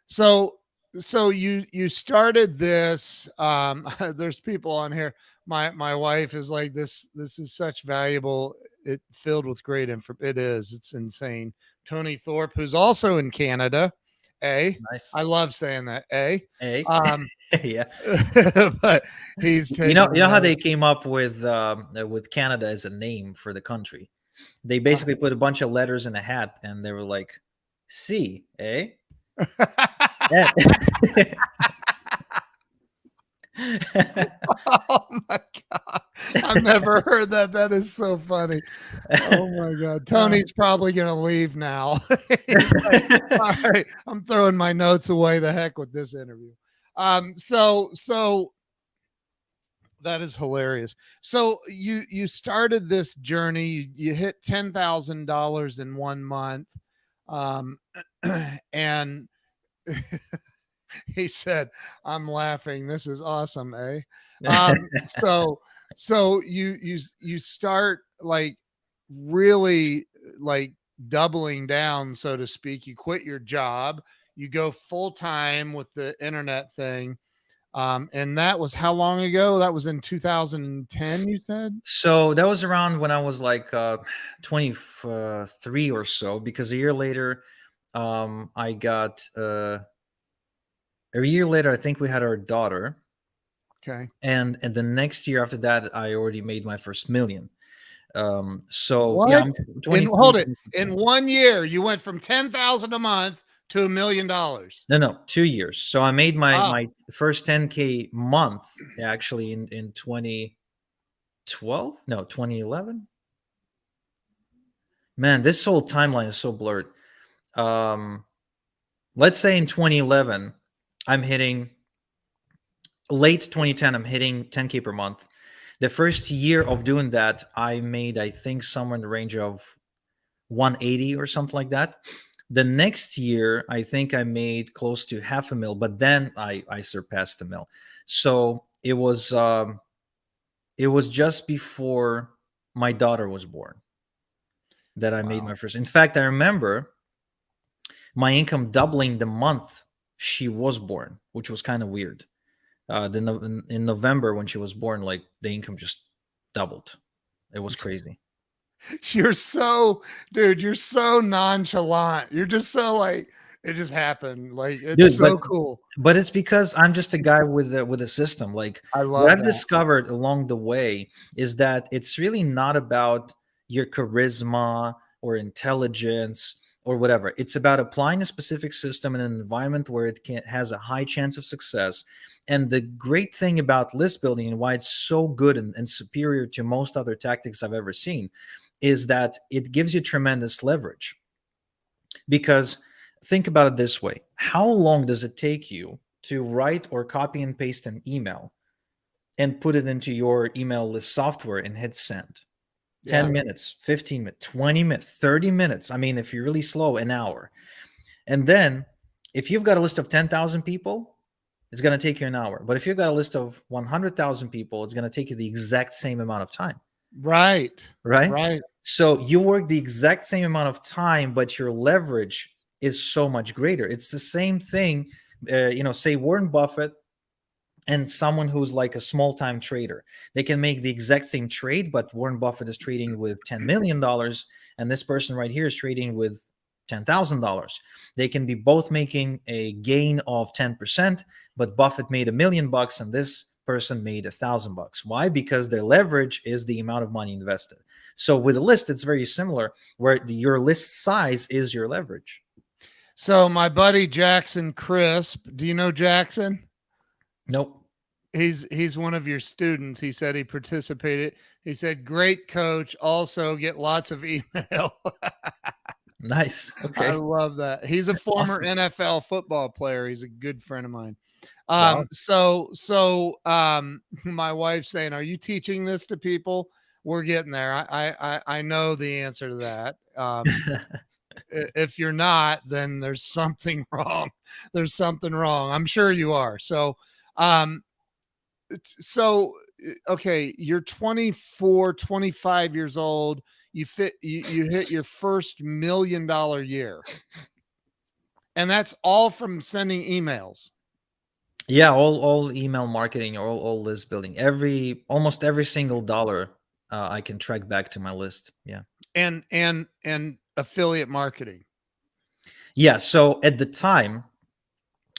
So so you started this. There's people on here. My wife is like, this is such valuable, it filled with great info. It is, it's insane. Tony Thorpe, who's also in Canada. Nice. I love saying that. Hey. Um Yeah. but he's You taking know how notes. they came up with Canada as a name for the country? They Uh, basically put a bunch of letters in a hat, and they were like, "C, eh?" Eh. oh my god. I've never heard that. That is so funny. Oh my God. Uh, Tony's probably going to leave now. He's like, all right, I'm throwing my notes away. The heck with this interview. So that is hilarious. So you started this journey, you hit $10,000 in 1 month. Um, and he said, I'm laughing. This is awesome, eh? So you start like really like doubling down, so to speak. You quit your job, you go full time with the internet thing. And that was how long ago? That was in 2010, you said? so that was around when I was like 23 or so, because a year later, I got a year later, I think we had our daughter, Okay. and the next year after that, I already made my first million. So yeah, What? I'm In 23. hold it. In 1 year, you went from 10,000 a month to $1 million. No, 2 years. So I made Oh, my first 10K month actually in 2012, no, 2011. Man, this whole timeline is so blurred. Um, let's say in 2011, I'm hitting late 2010, I'm hitting 10K per month. The first year of doing that, I made, I think, somewhere in the range of 180 or something like that. The next year, I think I made close to half a mil, but then I surpassed a mil. So it was just before my daughter was born that I made wow. my first. In fact, I remember my income doubling the month she was born, which was kind of weird. Then in November when she was born, like the income just doubled. It was crazy. You're so, dude, you're so nonchalant. You're just so like, it just happened. Like, it's Dude, so cool. but it's because I'm just a guy with a system. Like I what love I've that. discovered along the way is that it's really not about your charisma or intelligence or whatever. It's about applying a specific system in an environment where it has a high chance of success. And the great thing about list building and why it's so good and superior to most other tactics I've ever seen is that it gives you tremendous leverage. Because think about it this way: how long does it take you to write or copy and paste an email and put it into your email list software and hit send? Yeah. 10 minutes, 15 minutes, 20 minutes, 30 minutes. I mean, if you're really slow, an hour. And then if you've got a list of 10,000 people, it's going to take you an hour. But if you've got a list of 100,000 people, it's going to take you the exact same amount of time, Right. right? Right. So you work the exact same amount of time, but your leverage is so much greater. It's the same thing. Say Warren Buffett and someone who's like a small time trader. They can make the exact same trade, but Warren Buffett is trading with $10 million, and this person right here is trading with $10,000. They can be both making a gain of 10%, but Buffett made $1 million and this person made $1,000. Why? Because their leverage is the amount of money invested. So with a list, it's very similar, where your list size is your leverage. So my buddy Jackson Crisp, do you know Jackson? Nope. He's one of your students. He said he participated. He said, "Great coach. Also get lots of email." Nice. I Okay. love that. He's a former Awesome. NFL football player. He's a good friend of mine. Wow. My wife's saying, "Are you teaching this to people?" We're getting there. I know the answer to that. If you're not, then there's something wrong. There's something wrong. I'm sure you are. Um, so okay, you're 24, 25 years old. You hit your first $1 million year, and that's all from sending emails. Yeah, all email marketing, all list building. Almost every single dollar I can track back to my list. Yeah. And affiliate marketing. Yeah. So at the time,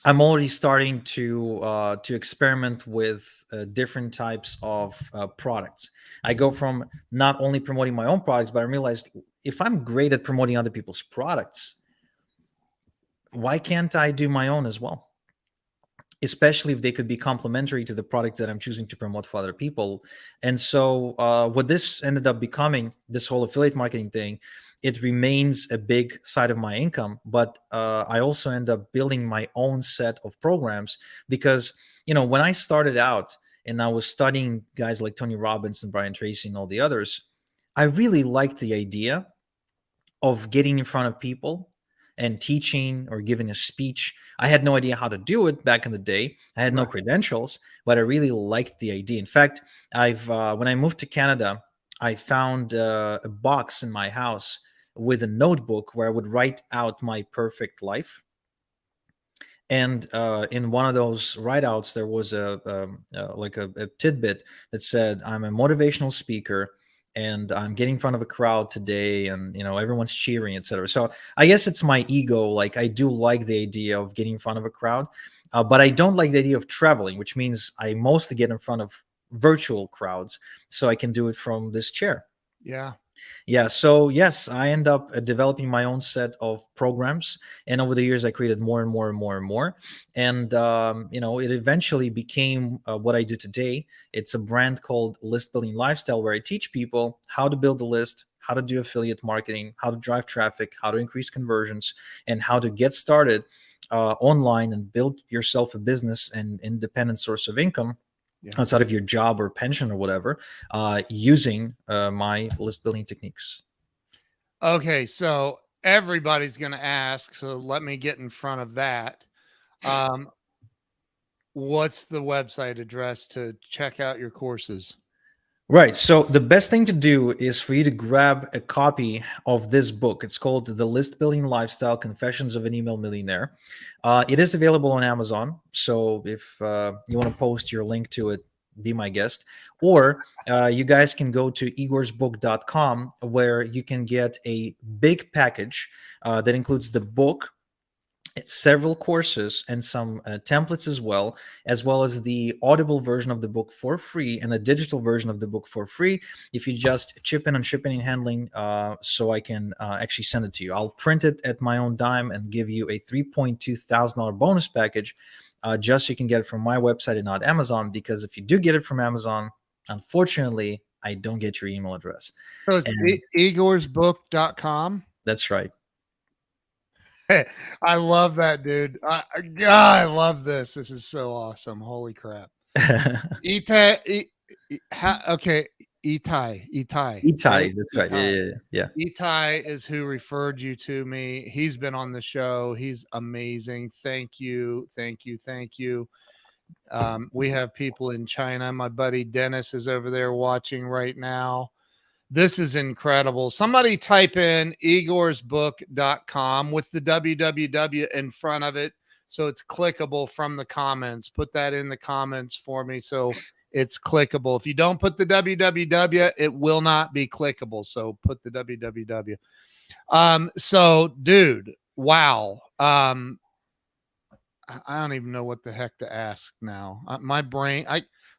I'm already starting to experiment with different types of products. I go from not only promoting my own products, but I realized if I'm great at promoting other people's products, why can't I do my own as well? Especially if they could be complementary to the product that I'm choosing to promote for other people. And so, what this ended up becoming, this whole affiliate marketing thing, it remains a big side of my income. But I also end up building my own set of programs because, when I started out and I was studying guys like Tony Robbins and Brian Tracy and all the others, I really liked the idea of getting in front of people and teaching or giving a speech. I had no idea how to do it back in the day. I had no Right. credentials, but I really liked the idea. In fact, I've when I moved to Canada, I found a box in my house with a notebook where I would write out my perfect life. And in one of those write-outs, there was a tidbit that said, "I'm a motivational speaker, and I'm getting in front of a crowd today, and everyone's cheering, etc." So I guess it's my ego. Like I do like the idea of getting in front of a crowd, but I don't like the idea of traveling, which means I mostly get in front of virtual crowds, so I can do it from this chair. Yeah. Yeah, so yes, I end up developing my own set of programs, and over the years, I created more and more and more and more, and it eventually became what I do today. It's a brand called List Building Lifestyle, where I teach people how to build a list, how to do affiliate marketing, how to drive traffic, how to increase conversions, and how to get started online and build yourself a business and independent source of income Yeah. outside of your job or pension or whatever, using my list building techniques. Okay, so everybody's going to ask, so let me get in front of that. Um, what's the website address to check out your courses? Right. So the best thing to do is for you to grab a copy of this book. It's called The List Building Lifestyle: Confessions of an Email Millionaire. It is available on Amazon. So if you want to post your link to it, be my guest. Or you guys can go to igorsbook.com, where you can get a big package that includes the book, several courses, and some templates as well as the audible version of the book for free and the digital version of the book for free if you just chip in on shipping and handling, so I can actually send it to you. I'll print it at my own dime and give you a $3,200 bonus package, just so you can get it from my website and not Amazon, because if you do get it from Amazon, unfortunately, I don't get your email address. So it's And igorsbook.com. that's right. I love that, dude. God, I love this. This is so awesome. Holy crap. Itai, okay, Itai, right? Itai, that's right. Yeah, Itai. yeah, yeah. Itai is who referred you to me. He's been on the show. He's amazing. Thank you. Thank you. Thank you. We have people in China. My buddy Dennis is over there watching right now. This is incredible. Somebody type in igorsbook.com with the www in front of it, so it's clickable from the comments. Put that in the comments for me so it's clickable. If you don't put the www, it will not be clickable. So put the www. So dude, wow. I don't even know what the heck to ask now. My brain,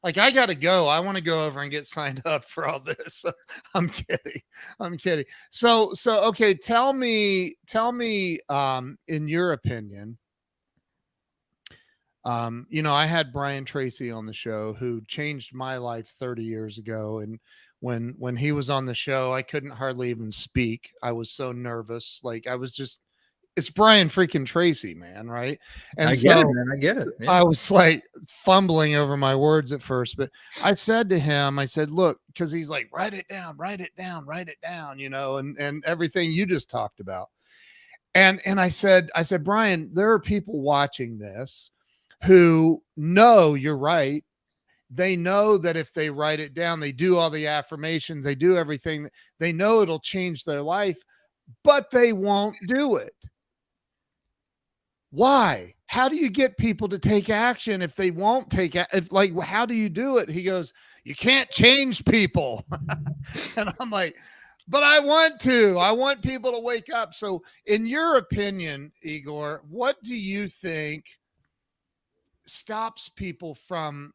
I got to go. I want to go over and get signed up for all this. I'm kidding. I'm kidding. So okay, tell me, in your opinion, I had Brian Tracy on the show who changed my life 30 years ago, and when he was on the show, I couldn't hardly even speak. I was so nervous. Like I was just it's Brian freaking Tracy, man, right? And I get it, so man. I get it. Yeah. I was like fumbling over my words at first, but I said to him, I said, look, because he's like, write it down, write it down, write it down, and everything you just talked about. And I said, Brian, there are people watching this who know you're right. They know that if they write it down, they do all the affirmations, they do everything, they know it'll change their life, but they won't do it. Why? how do you get people to take action if they won't if like how do you do it? He goes, you can't change people. And I'm like, but I want to. I want people to wake up. So, in your opinion, Igor, what do you think stops people from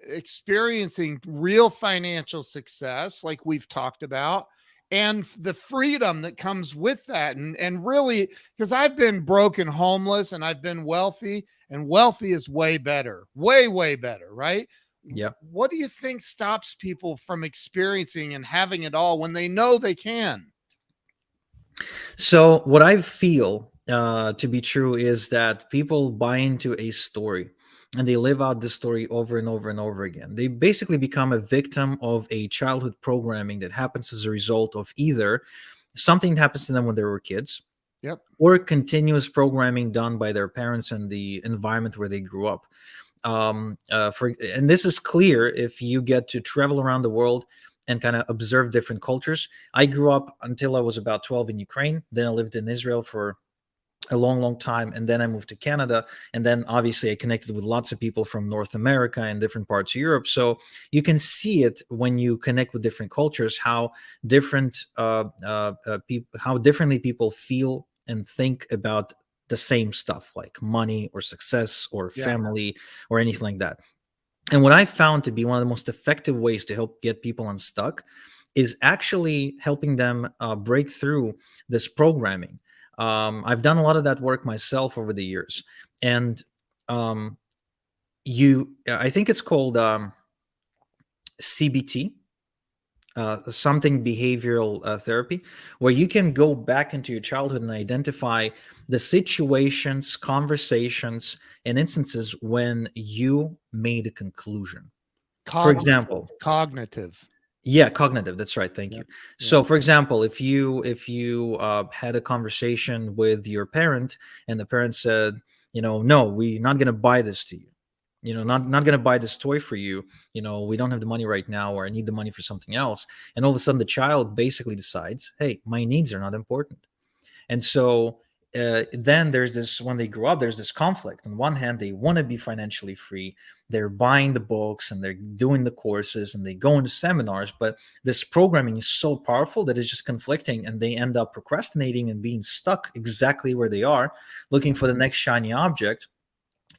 experiencing real financial success like we've talked about, and the freedom that comes with that? And really, because I've been broken homeless and I've been wealthy, and wealthy is way better, way better, right? Yeah. What do you think stops people from experiencing and having it all when they know they can? So what I feel to be true is that people buy into a story and they live out this story over and over and over again. They basically become a victim of a childhood programming that happens as a result of either something that happens to them when they were kids, Yep. or continuous programming done by their parents and the environment where they grew up. And this is clear if you get to travel around the world and kind of observe different cultures. I grew up until I was about 12 in Ukraine. Then I lived in Israel for a long time, and then I moved to Canada, and then obviously I connected with lots of people from North America and different parts of Europe. So you can see it when you connect with different cultures, how how differently people feel and think about the same stuff, like money or success or Yeah. family or anything like that. And what I found to be one of the most effective ways to help get people unstuck is actually helping them break through this programming. I've done a lot of that work myself over the years, and um, I think it's called CBT, something behavioral therapy, where you can go back into your childhood and identify the situations, conversations, and instances when you made a conclusion. For Cognitive. example, Cognitive. yeah, cognitive. That's right. Thank Yeah. you. Yeah. So, for example, if you had a conversation with your parent and the parent said, no, we're not going to buy this to you. Not going to buy this toy for you. We don't have the money right now, or I need the money for something else. And all of a sudden, the child basically decides, hey, my needs are not important. And so then there's this, when they grow up, there's this conflict. On one hand, they want to be financially free. They're buying the books and they're doing the courses and they go into seminars. But this programming is so powerful that it's just conflicting, and they end up procrastinating and being stuck exactly where they are, looking for the next shiny object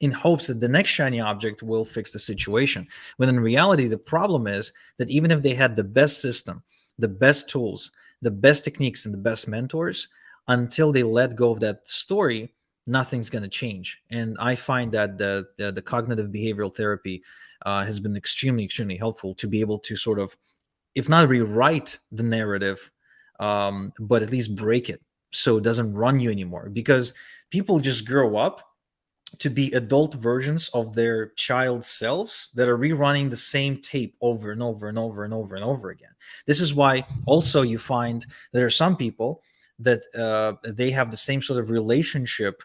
in hopes that the next shiny object will fix the situation. When in reality, the problem is that even if they had the best system, the best tools, the best techniques, and the best mentors, until they let go of that story, nothing's going to change. And I find that the cognitive behavioral therapy has been extremely helpful to be able to sort of, if not rewrite the narrative, but at least break it so it doesn't run you anymore. Because people just grow up to be adult versions of their child selves that are rerunning the same tape over and over and over and over and over again. This is why also you find there are some people that they have the same sort of relationship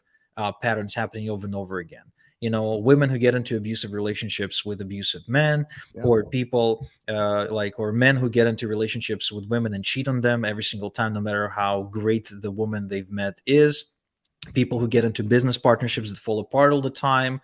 patterns happening over and over again. Women who get into abusive relationships with abusive men, Yeah. or people or men who get into relationships with women and cheat on them every single time, no matter how great the woman they've met is. People who get into business partnerships that fall apart all the time,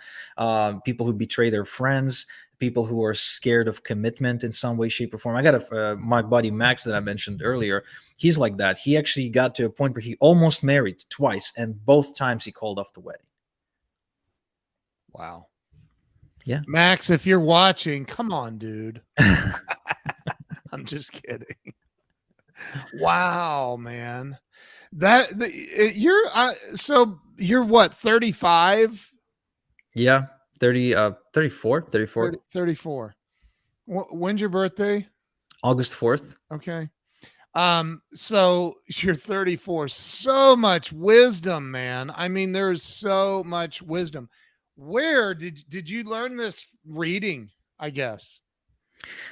people who betray their friends, people who are scared of commitment in some way, shape, or form. I got my buddy Max that I mentioned earlier. He's like that. He actually got to a point where he almost married twice, and both times he called off the wedding. Wow. Yeah. Max, if you're watching, come on, dude. I'm just kidding. Wow, man. You're so you're what, 35? Yeah. 34. 30, 34. When's your birthday? August 4th. Okay. So you're 34. So much wisdom, man. I mean, there's so much wisdom. Where did you learn this? Reading, I guess.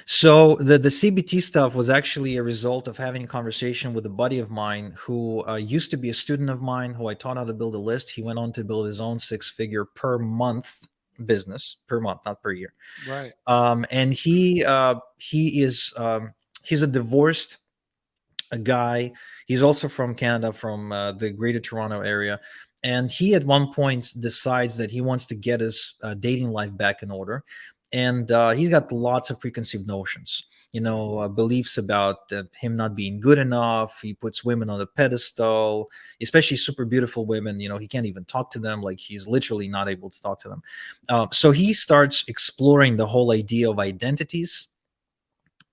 So the CBT stuff was actually a result of having a conversation with a buddy of mine who used to be a student of mine, who I taught how to build a list. He went on to build his own 6-figure per month business, per month, not per year. Right. And he's a divorced a guy. He's also from Canada, from the Greater Toronto area, and he at one point decides that he wants to get his dating life back in order, and he's got lots of preconceived notions. Beliefs about him not being good enough. He puts women on a pedestal, especially super beautiful women. He can't even talk to them. Like, he's literally not able to talk to them. So he starts exploring the whole idea of identities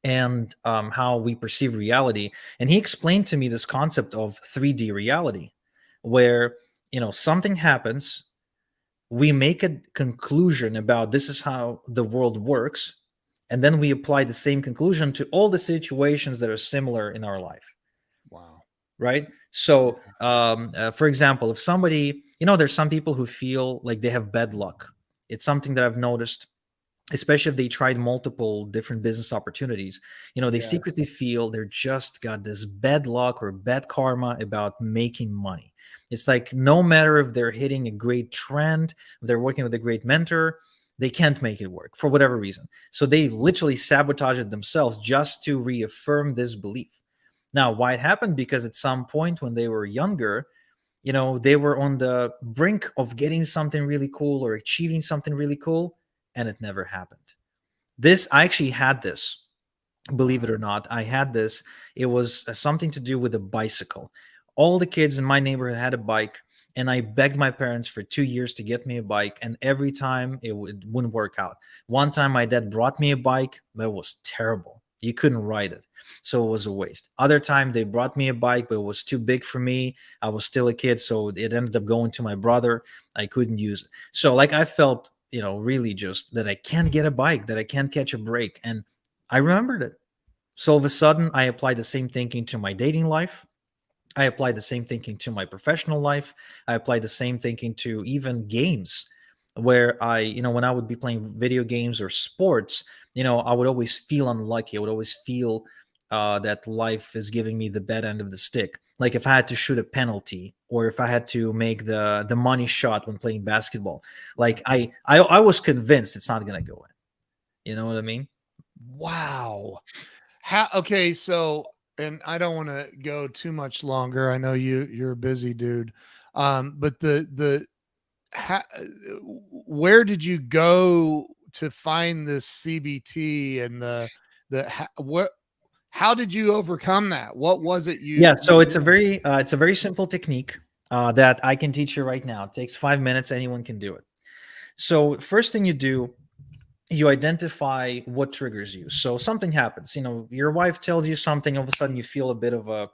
and how we perceive reality. And he explained to me this concept of 3D reality, where something happens, we make a conclusion about this is how the world works, and then we apply the same conclusion to all the situations that are similar in our life. Wow. Right? So for example, if somebody, there's some people who feel like they have bad luck. It's something that I've noticed, especially if they tried multiple different business opportunities. They Yeah. secretly feel they're just got this bad luck or bad karma about making money. It's like, no matter if they're hitting a great trend, if they're working with a great mentor, they can't make it work for whatever reason. So they literally sabotage it themselves just to reaffirm this belief. Now, why it happened? Because at some point when they were younger, they were on the brink of getting something really cool or achieving something really cool, and it never happened. I actually had this, believe it Wow. or not. I had this. It was something to do with a bicycle. All the kids in my neighborhood had a bike, and I begged my parents for 2 years to get me a bike, and every time wouldn't work out. One time my dad brought me a bike, but it was terrible. You couldn't ride it, so it was a waste. Other time they brought me a bike, but it was too big for me. I was still a kid, so it ended up going to my brother. I couldn't use it. So, like, I felt, really just that I can't get a bike, that I can't catch a break. And I remembered it. So all of a sudden, I applied the same thinking to my dating life. I applied the same thinking to my professional life. I applied the same thinking to even games, where when I would be playing video games or sports, I would always feel unlucky. I would always feel that life is giving me the bad end of the stick. Like, if I had to shoot a penalty, or if I had to make the money shot when playing basketball, Yeah. like I was convinced it's not gonna go in. You know what I mean? Wow. Okay, so, and I don't want to go too much longer. I know you're a busy dude. But where did you go to find this CBT and what, how did you overcome that? What was it Yeah, you so did? it's a very simple technique that I can teach you right now. It takes 5 minutes. Anyone can do it. So first thing you do, you identify what triggers you. So something happens. Your wife tells you something. All of a sudden, you feel a bit of a,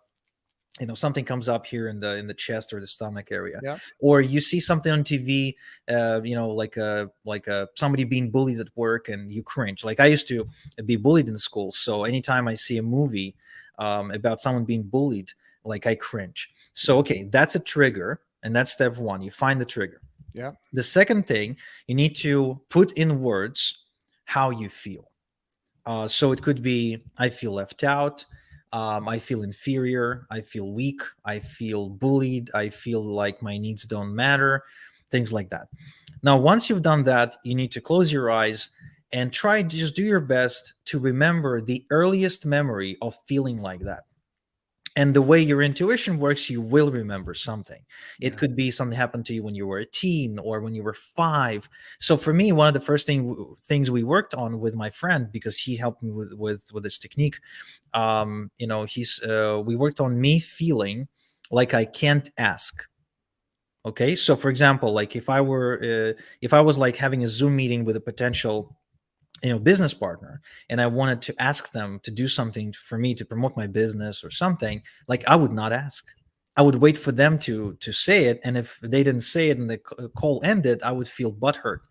something comes up here in the chest or the stomach area, Yeah. or you see something on TV, like somebody being bullied at work, and you cringe. Like, I used to be bullied in school, so anytime I see a movie about someone being bullied, like, I cringe. So, okay, that's a trigger, and that's step one. You find the trigger. Yeah. The second thing, you need to put in words how you feel. So it could be, I feel left out. I feel inferior. I feel weak. I feel bullied. I feel like my needs don't matter. Things like that. Now, once you've done that, you need to close your eyes and try to just do your best to remember the earliest memory of feeling like that. And the way your intuition works, you will remember something. It Yeah. could be something happened to you when you were a teen or when you were 5. So for me, one of the first things we worked on with my friend, because he helped me with this technique, he's we worked on me feeling like I can't ask. Okay, so for example, like, if I was like having a Zoom meeting with a potential business partner, and I wanted to ask them to do something for me to promote my business or something, like, I would not ask. I would wait for them to say it, and if they didn't say it and the call ended, I would feel butthurt.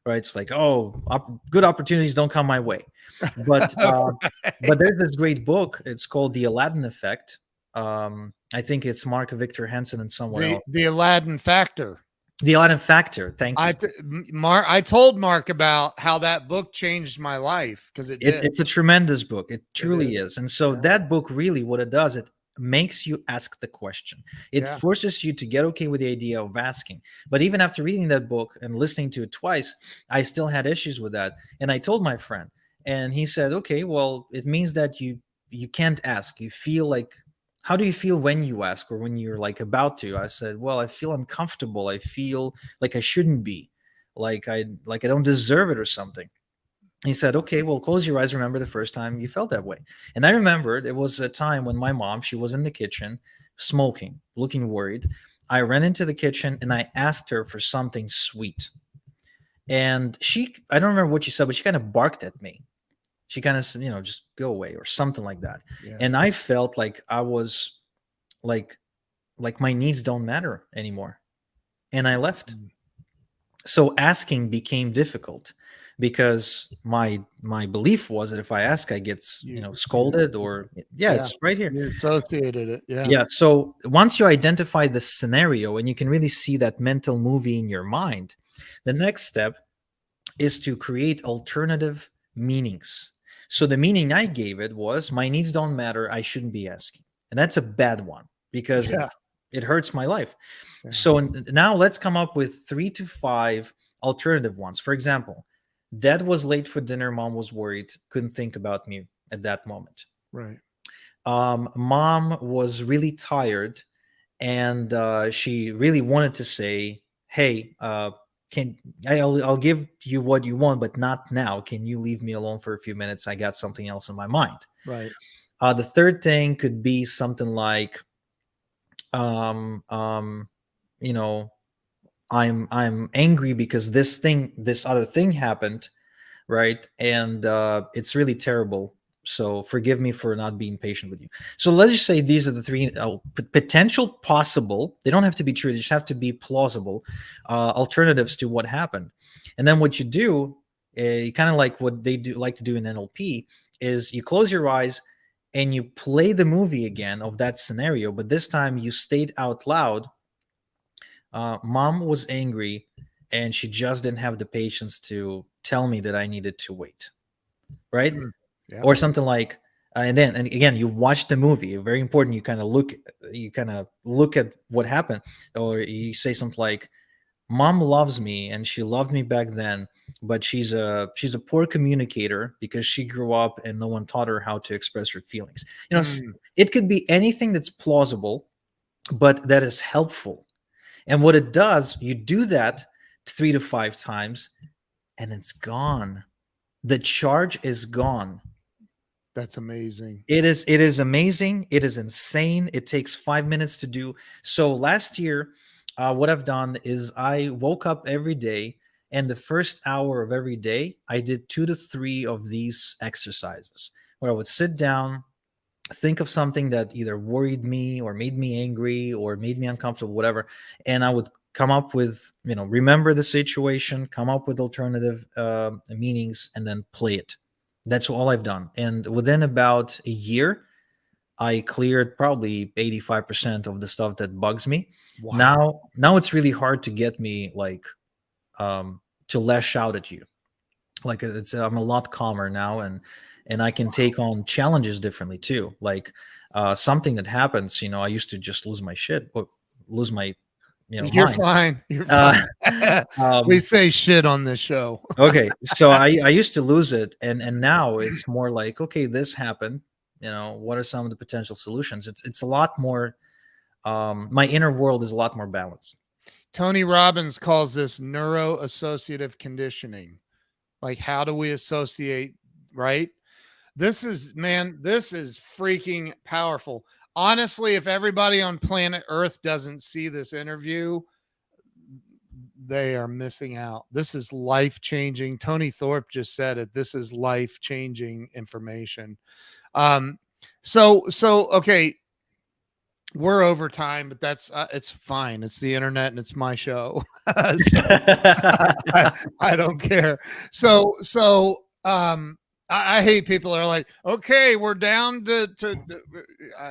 Right? It's like, oh, good opportunities don't come my way. But there's this great book. It's called The Aladdin Effect. I think it's Mark Victor Hansen and someone else. The Aladdin factor. The Aladdin Factor. Thank you. I told Mark about how that book changed my life, because it did. It's a tremendous book. It It truly is. is. And so Yeah. that book, really, what it does, it makes you ask the question. It Yeah. forces you to get okay with the idea of asking. But even after reading that book and listening to it twice, I still had issues with that. And I told my friend, and he said, "Okay, well, it means that you can't ask. You feel like how do you feel when you ask or when you're like about to? I said, well, I feel uncomfortable. I feel like I shouldn't be, like I don't deserve it or something. He said, okay, well, close your eyes. Remember the first time you felt that way. And I remembered it was a time when my mom, she was in the kitchen smoking, looking worried. I ran into the kitchen and I asked her for something sweet. And I don't remember what she said, but she kind of barked at me. She kind of said, just go away or something like that. Yeah. And I felt like I was like, my needs don't matter anymore. And I left. Mm. So asking became difficult because my belief was that if I ask, I get scolded, or yeah, Yeah. it's right here. You associated it. Yeah. Yeah. So once you identify the scenario and you can really see that mental movie in your mind, the next step is to create alternative meanings. So the meaning I gave it was, my needs don't matter, I shouldn't be asking. And that's a bad one because Yeah. it hurts my life. Yeah. So now let's come up with 3 to 5 alternative ones. For example, dad was late for dinner, mom was worried, couldn't think about me at that moment. Right. Mom was really tired, and she really wanted to say, hey, can I'll give you what you want, but not now. Can you leave me alone for a few minutes? I got something else in my mind. Right. The third thing could be something like, um, um, you know, I'm angry because this other thing happened, right? And it's really terrible. So forgive me for not being patient with you. So let's just say these are the 3 potential possible. They don't have to be true. They just have to be plausible alternatives to what happened. And then what you do, kind of like what they do like to do in NLP, is you close your eyes and you play the movie again of that scenario, but this time you state out loud, mom was angry and she just didn't have the patience to tell me that I needed to wait, right? Mm. Yeah. Or something like, and again, you watch the movie. Very important. You kind of look at what happened, or you say something like, "Mom loves me, and she loved me back then, but she's a poor communicator because she grew up and no one taught her how to express her feelings." Mm. It could be anything that's plausible, but that is helpful. And what it does, you do that 3 to 5 times, and it's gone. The charge is gone. That's amazing. It is amazing. It is insane. It takes 5 minutes to do. So last year, what I've done is I woke up every day, and the first hour of every day, I did 2 to 3 of these exercises where I would sit down, think of something that either worried me or made me angry or made me uncomfortable, whatever, and I would come up with, remember the situation, come up with alternative meanings, and then play it. That's all I've done. And within about a year, I cleared probably 85% of the stuff that bugs me. Wow. Now it's really hard to get me like to lash out at you. Like I'm a lot calmer now, and I can take on challenges differently too. Like something that happens, I used to just lose my shit, or lose my You're mind. fine. You're Uh, fine. We um, say shit on this show. okay, so I used to lose it, and now it's more like, okay, this happened. What are some of the potential solutions? It's a lot more. My inner world is a lot more balanced. Tony Robbins calls this neuro-associative conditioning. Like, how do we associate, right? This is freaking powerful. Honestly, if everybody on planet Earth doesn't see this interview, they are missing out. This is life changing. Tony Thorpe just said it. This is life changing information. Um, so okay, we're over time, but that's it's fine. It's the internet and it's my show. So I don't care. I hate people that are like, okay, we're down to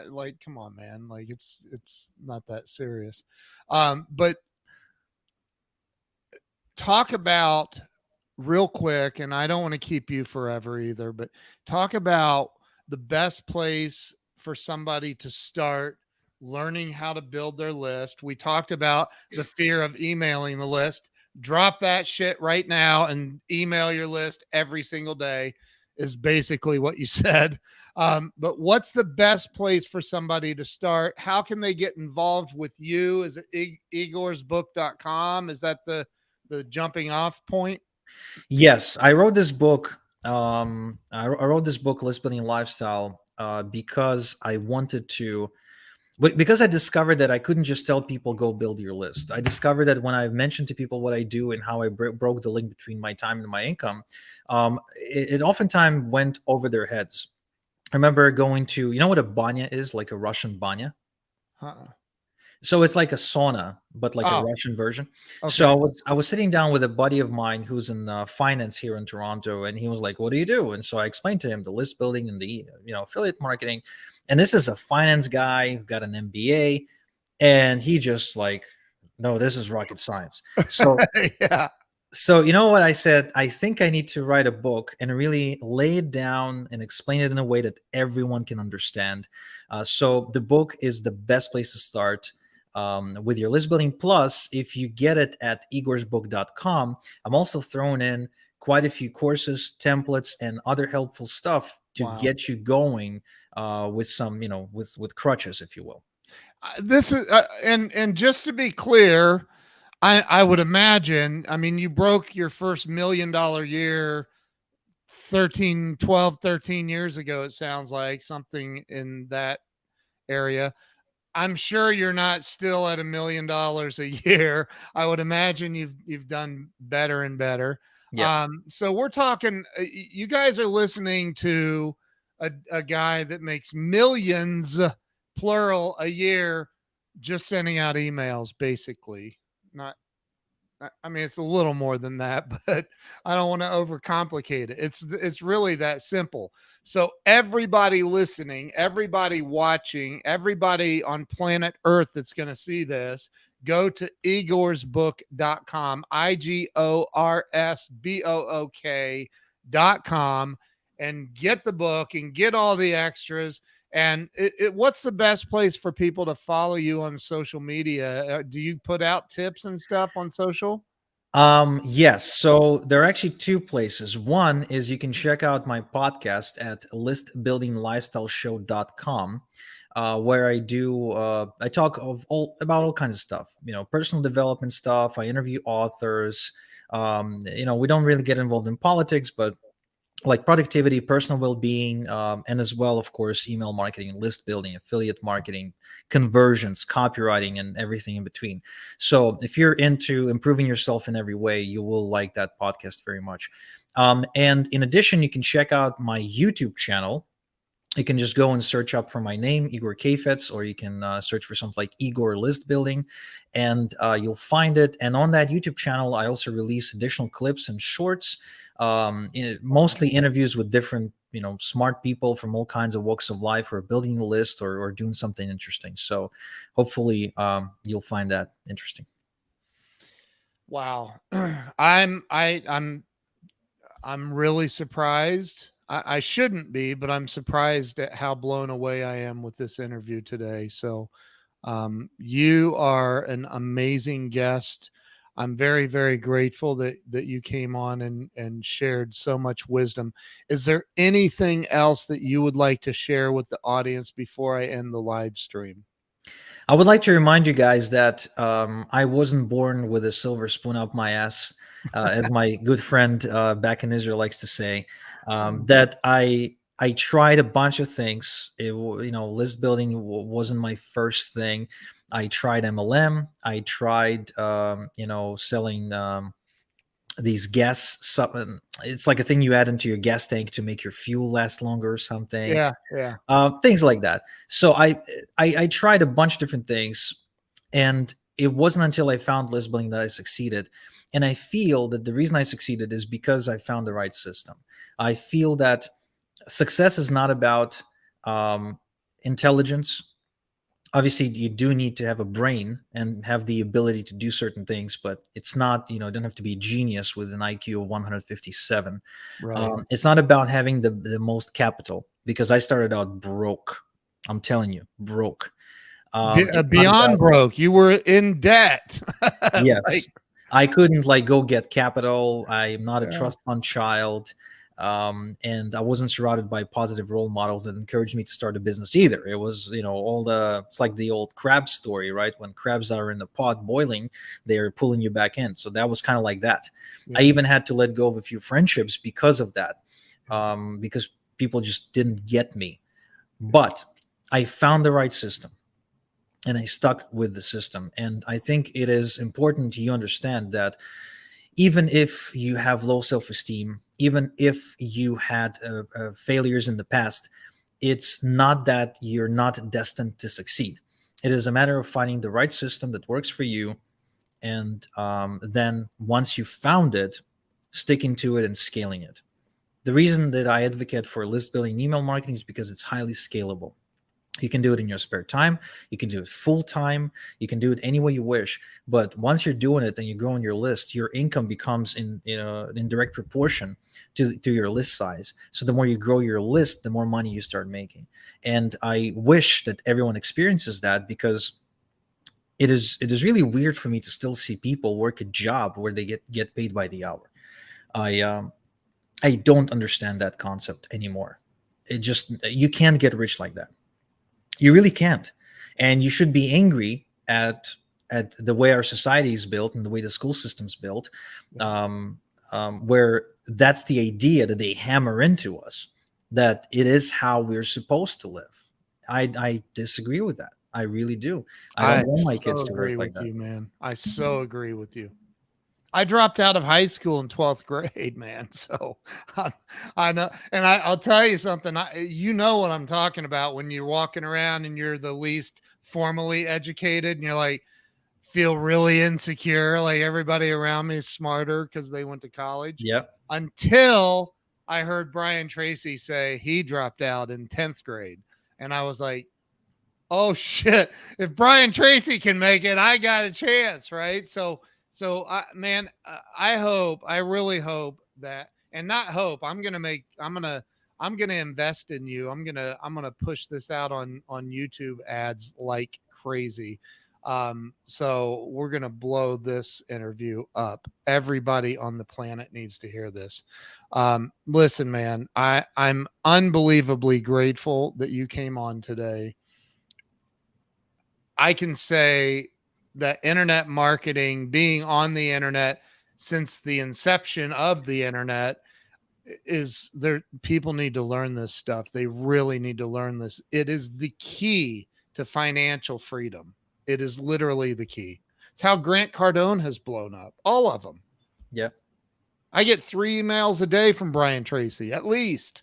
like, come on, man. Like it's not that serious. But talk about real quick, and I don't want to keep you forever either, but talk about the best place for somebody to start learning how to build their list. We talked about the fear of emailing the list. Drop that shit right now and email your list every single day, is basically what you said. But what's the best place for somebody to start? How can they get involved with you? Is it igorsbook.com? Is that the jumping off point? Yes, I wrote this book. I wrote this book, List Building Lifestyle, because I wanted to, but because I discovered that I couldn't just tell people go build your list. I discovered that when I mentioned to people what I do and how I broke the link between my time and my income, it oftentimes went over their heads. I remember going to, you know what a banya is, like a Russian banya. Uh-uh. So it's like a sauna, but like a Oh, Russian version. So okay. I was sitting down with a buddy of mine who's in finance here in Toronto, and he was like, "What do you do?" And so I explained to him the list building and the affiliate marketing. And this is a finance guy who got an MBA, and he just like, "No, this is rocket science." So Yeah. you know what I said? I think I need to write a book and really lay it down and explain it in a way that everyone can understand. So the book is the best place to start with your list building. Plus, if you get it at igorsbook.com, I'm also throwing in quite a few courses, templates, and other helpful stuff to Wow. get you going with some, with crutches, if you will. This is and just to be clear, I would imagine, I mean, you broke your first $1 million year 13 years ago. It sounds like something in that area. I'm sure you're not still at $1 million a year. I would imagine you've done better and better. Yeah. So we're talking. You guys are listening to a guy that makes millions, plural, a year, just sending out emails, basically. Not I mean, it's a little more than that, but I don't want to overcomplicate it. It's really that simple. So everybody listening, everybody watching, everybody on planet Earth that's going to see this, go to igorsbook.com, igorsbook.com, and get the book and get all the extras. And what's the best place for people to follow you on social media? Do you put out tips and stuff on social? Yes. So there are actually two places. One is you can check out my podcast at listbuildinglifestyleshow.com, where I talk about all kinds of stuff, personal development stuff. I interview authors. We don't really get involved in politics, but like productivity, personal well-being, and as well, of course, email marketing, list building, affiliate marketing, conversions, copywriting, and everything in between. So if you're into improving yourself in every way, you will like that podcast very much. And in addition, you can check out my YouTube channel. You can just go and search up for my name, Igor Kheifets, or you can search for something like Igor List Building, and you'll find it. And on that YouTube channel, I also release additional clips and shorts, mostly interviews with different, smart people from all kinds of walks of life who are building a list or doing something interesting. So hopefully you'll find that interesting. Wow. I'm really surprised. I shouldn't be, but I'm surprised at how blown away I am with this interview today. So, you are an amazing guest. I'm very, very grateful that you came on and shared so much wisdom. Is there anything else that you would like to share with the audience before I end the live stream? I would like to remind you guys that I wasn't born with a silver spoon up my ass, as my good friend back in Israel likes to say. That I tried a bunch of things. List building wasn't my first thing. I tried MLM. I tried, selling these gas. It's like a thing you add into your gas tank to make your fuel last longer or something, Yeah, yeah. things like that. So I tried a bunch of different things, and it wasn't until I found list building that I succeeded. And I feel that the reason I succeeded is because I found the right system. I feel that success is not about intelligence. Obviously, you do need to have a brain and have the ability to do certain things, but it's not, don't have to be a genius with an IQ of 157. Right. It's not about having the most capital, because I started out broke. I'm telling you, broke. It's not Beyond about, broke, you were in debt. yes, Like, I couldn't like go get capital. I'm not a yeah. trust fund child. And I wasn't surrounded by positive role models that encouraged me to start a business either. It was, it's like the old crab story, right? When crabs are in the pot boiling, they're pulling you back in. So that was kind of like that. I Yeah. even had to let go of a few friendships because of that, Yeah. because people just didn't get me. But I found the right system and I stuck with the system. And I think it is important you understand that even if you have low self-esteem, even if you had failures in the past, it's not that you're not destined to succeed. It is a matter of finding the right system that works for you, and then once you found it, sticking to it and scaling it. The reason that I advocate for list building and email marketing is because it's highly scalable. You can do it in your spare time. You can do it full time. You can do it any way you wish. But once you're doing it and you grow on your list, your income becomes in direct proportion to your list size. So the more you grow your list, the more money you start making. And I wish that everyone experiences that, because it is really weird for me to still see people work a job where they get paid by the hour. I don't understand that concept anymore. It just, you can't get rich like that. You really can't. And you should be angry at the way our society is built and the way the school system's built, where that's the idea that they hammer into us, that it is how we're supposed to live. I disagree with that. I really do. I don't I want my so kids to work agree like with that. you, man. I so agree with you. I dropped out of high school in 12th grade, man. So I, I know. And I'll tell you something. You know what I'm talking about when you're walking around and you're the least formally educated and you're like, feel really insecure. Like everybody around me is smarter because they went to college, Yep. until I heard Brian Tracy say he dropped out in 10th grade. And I was like, oh shit, if Brian Tracy can make it, I got a chance, right? So man, I really hope that, and not hope, I'm gonna invest in you. I'm gonna push this out on YouTube ads like crazy. So we're gonna blow this interview up. Everybody on the planet needs to hear this. Listen, man, I'm unbelievably grateful that you came on today. I can say that internet marketing, being on the internet since the inception of the internet, is there. People need to learn this stuff. They really need to learn this. It is the key to financial freedom. It is literally the key. It's how Grant Cardone has blown up. All of them. Yep. I get 3 emails a day from Brian Tracy, at least.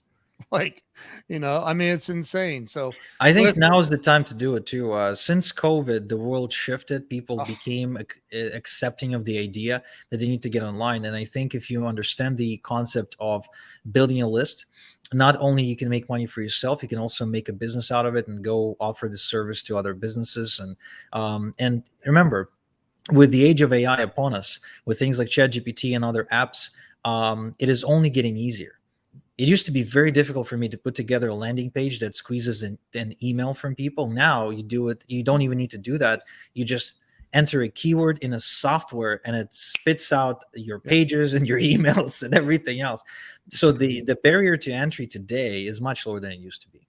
Like, I mean, it's insane. So I think listen, now is the time to do it too. Since COVID, the world shifted. People oh, became accepting of the idea that they need to get online. And I think if you understand the concept of building a list, not only you can make money for yourself, you can also make a business out of it and go offer this service to other businesses. And remember, with the age of AI upon us, with things like ChatGPT and other apps, it is only getting easier. It used to be very difficult for me to put together a landing page that squeezes an email from people. Now you do it. You don't even need to do that. You just enter a keyword in a software and it spits out your yep. pages and your emails and everything else. So the barrier to entry today is much lower than it used to be.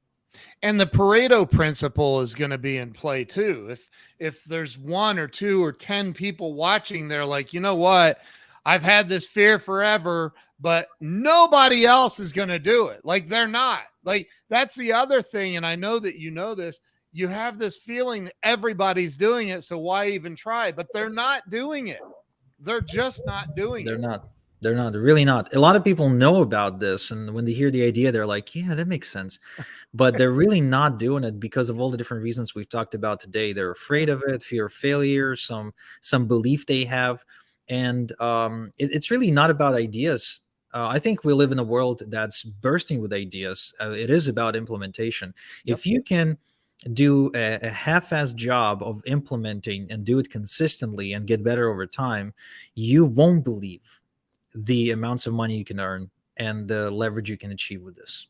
And the Pareto principle is going to be in play too. If there's one or two or 10 people watching, they're like, you know what? I've had this fear forever, but nobody else is going to do it. Like they're not. Like that's the other thing. And I know that you know this. You have this feeling that everybody's doing it. So why even try? But they're not doing it. They're just not doing They're it. not. They're not. They're really not. A lot of people know about this, and when they hear the idea, they're like, "Yeah, that makes sense," but they're really not doing it because of all the different reasons we've talked about today. They're afraid of it, fear of failure, some belief they have, and it's really not about ideas. I think we live in a world that's bursting with ideas. It is about implementation. Yep. If you can do a half-assed job of implementing and do it consistently and get better over time, you won't believe the amounts of money you can earn and the leverage you can achieve with this.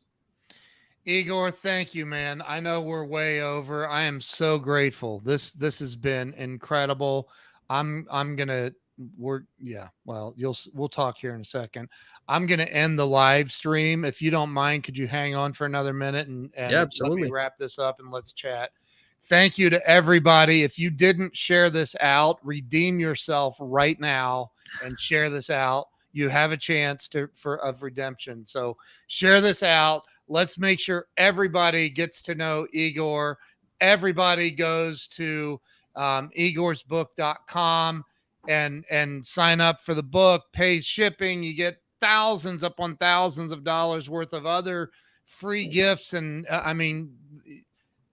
Igor, thank you, man. I know we're way over. I am so grateful. This has been incredible. I'm gonna well, we'll talk here in a second. I'm going to end the live stream. If you don't mind, could you hang on for another minute Yeah, and let me absolutely. wrap this up and let's chat. Thank you to everybody. If you didn't share this out, redeem yourself right now and share this out. You have a chance of redemption. So share this out. Let's make sure everybody gets to know Igor. Everybody goes to igorsbook.com and sign up for the book, pay shipping. You get thousands upon thousands of dollars worth of other free gifts. And I mean,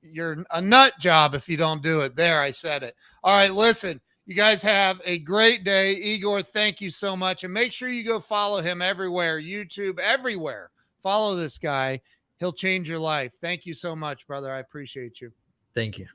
you're a nut job if you don't do it. There, I said it. All right, listen, you guys have a great day. Igor, thank you so much. And make sure you go follow him everywhere, YouTube, everywhere. Follow this guy. He'll change your life. Thank you so much, brother. I appreciate you. Thank you.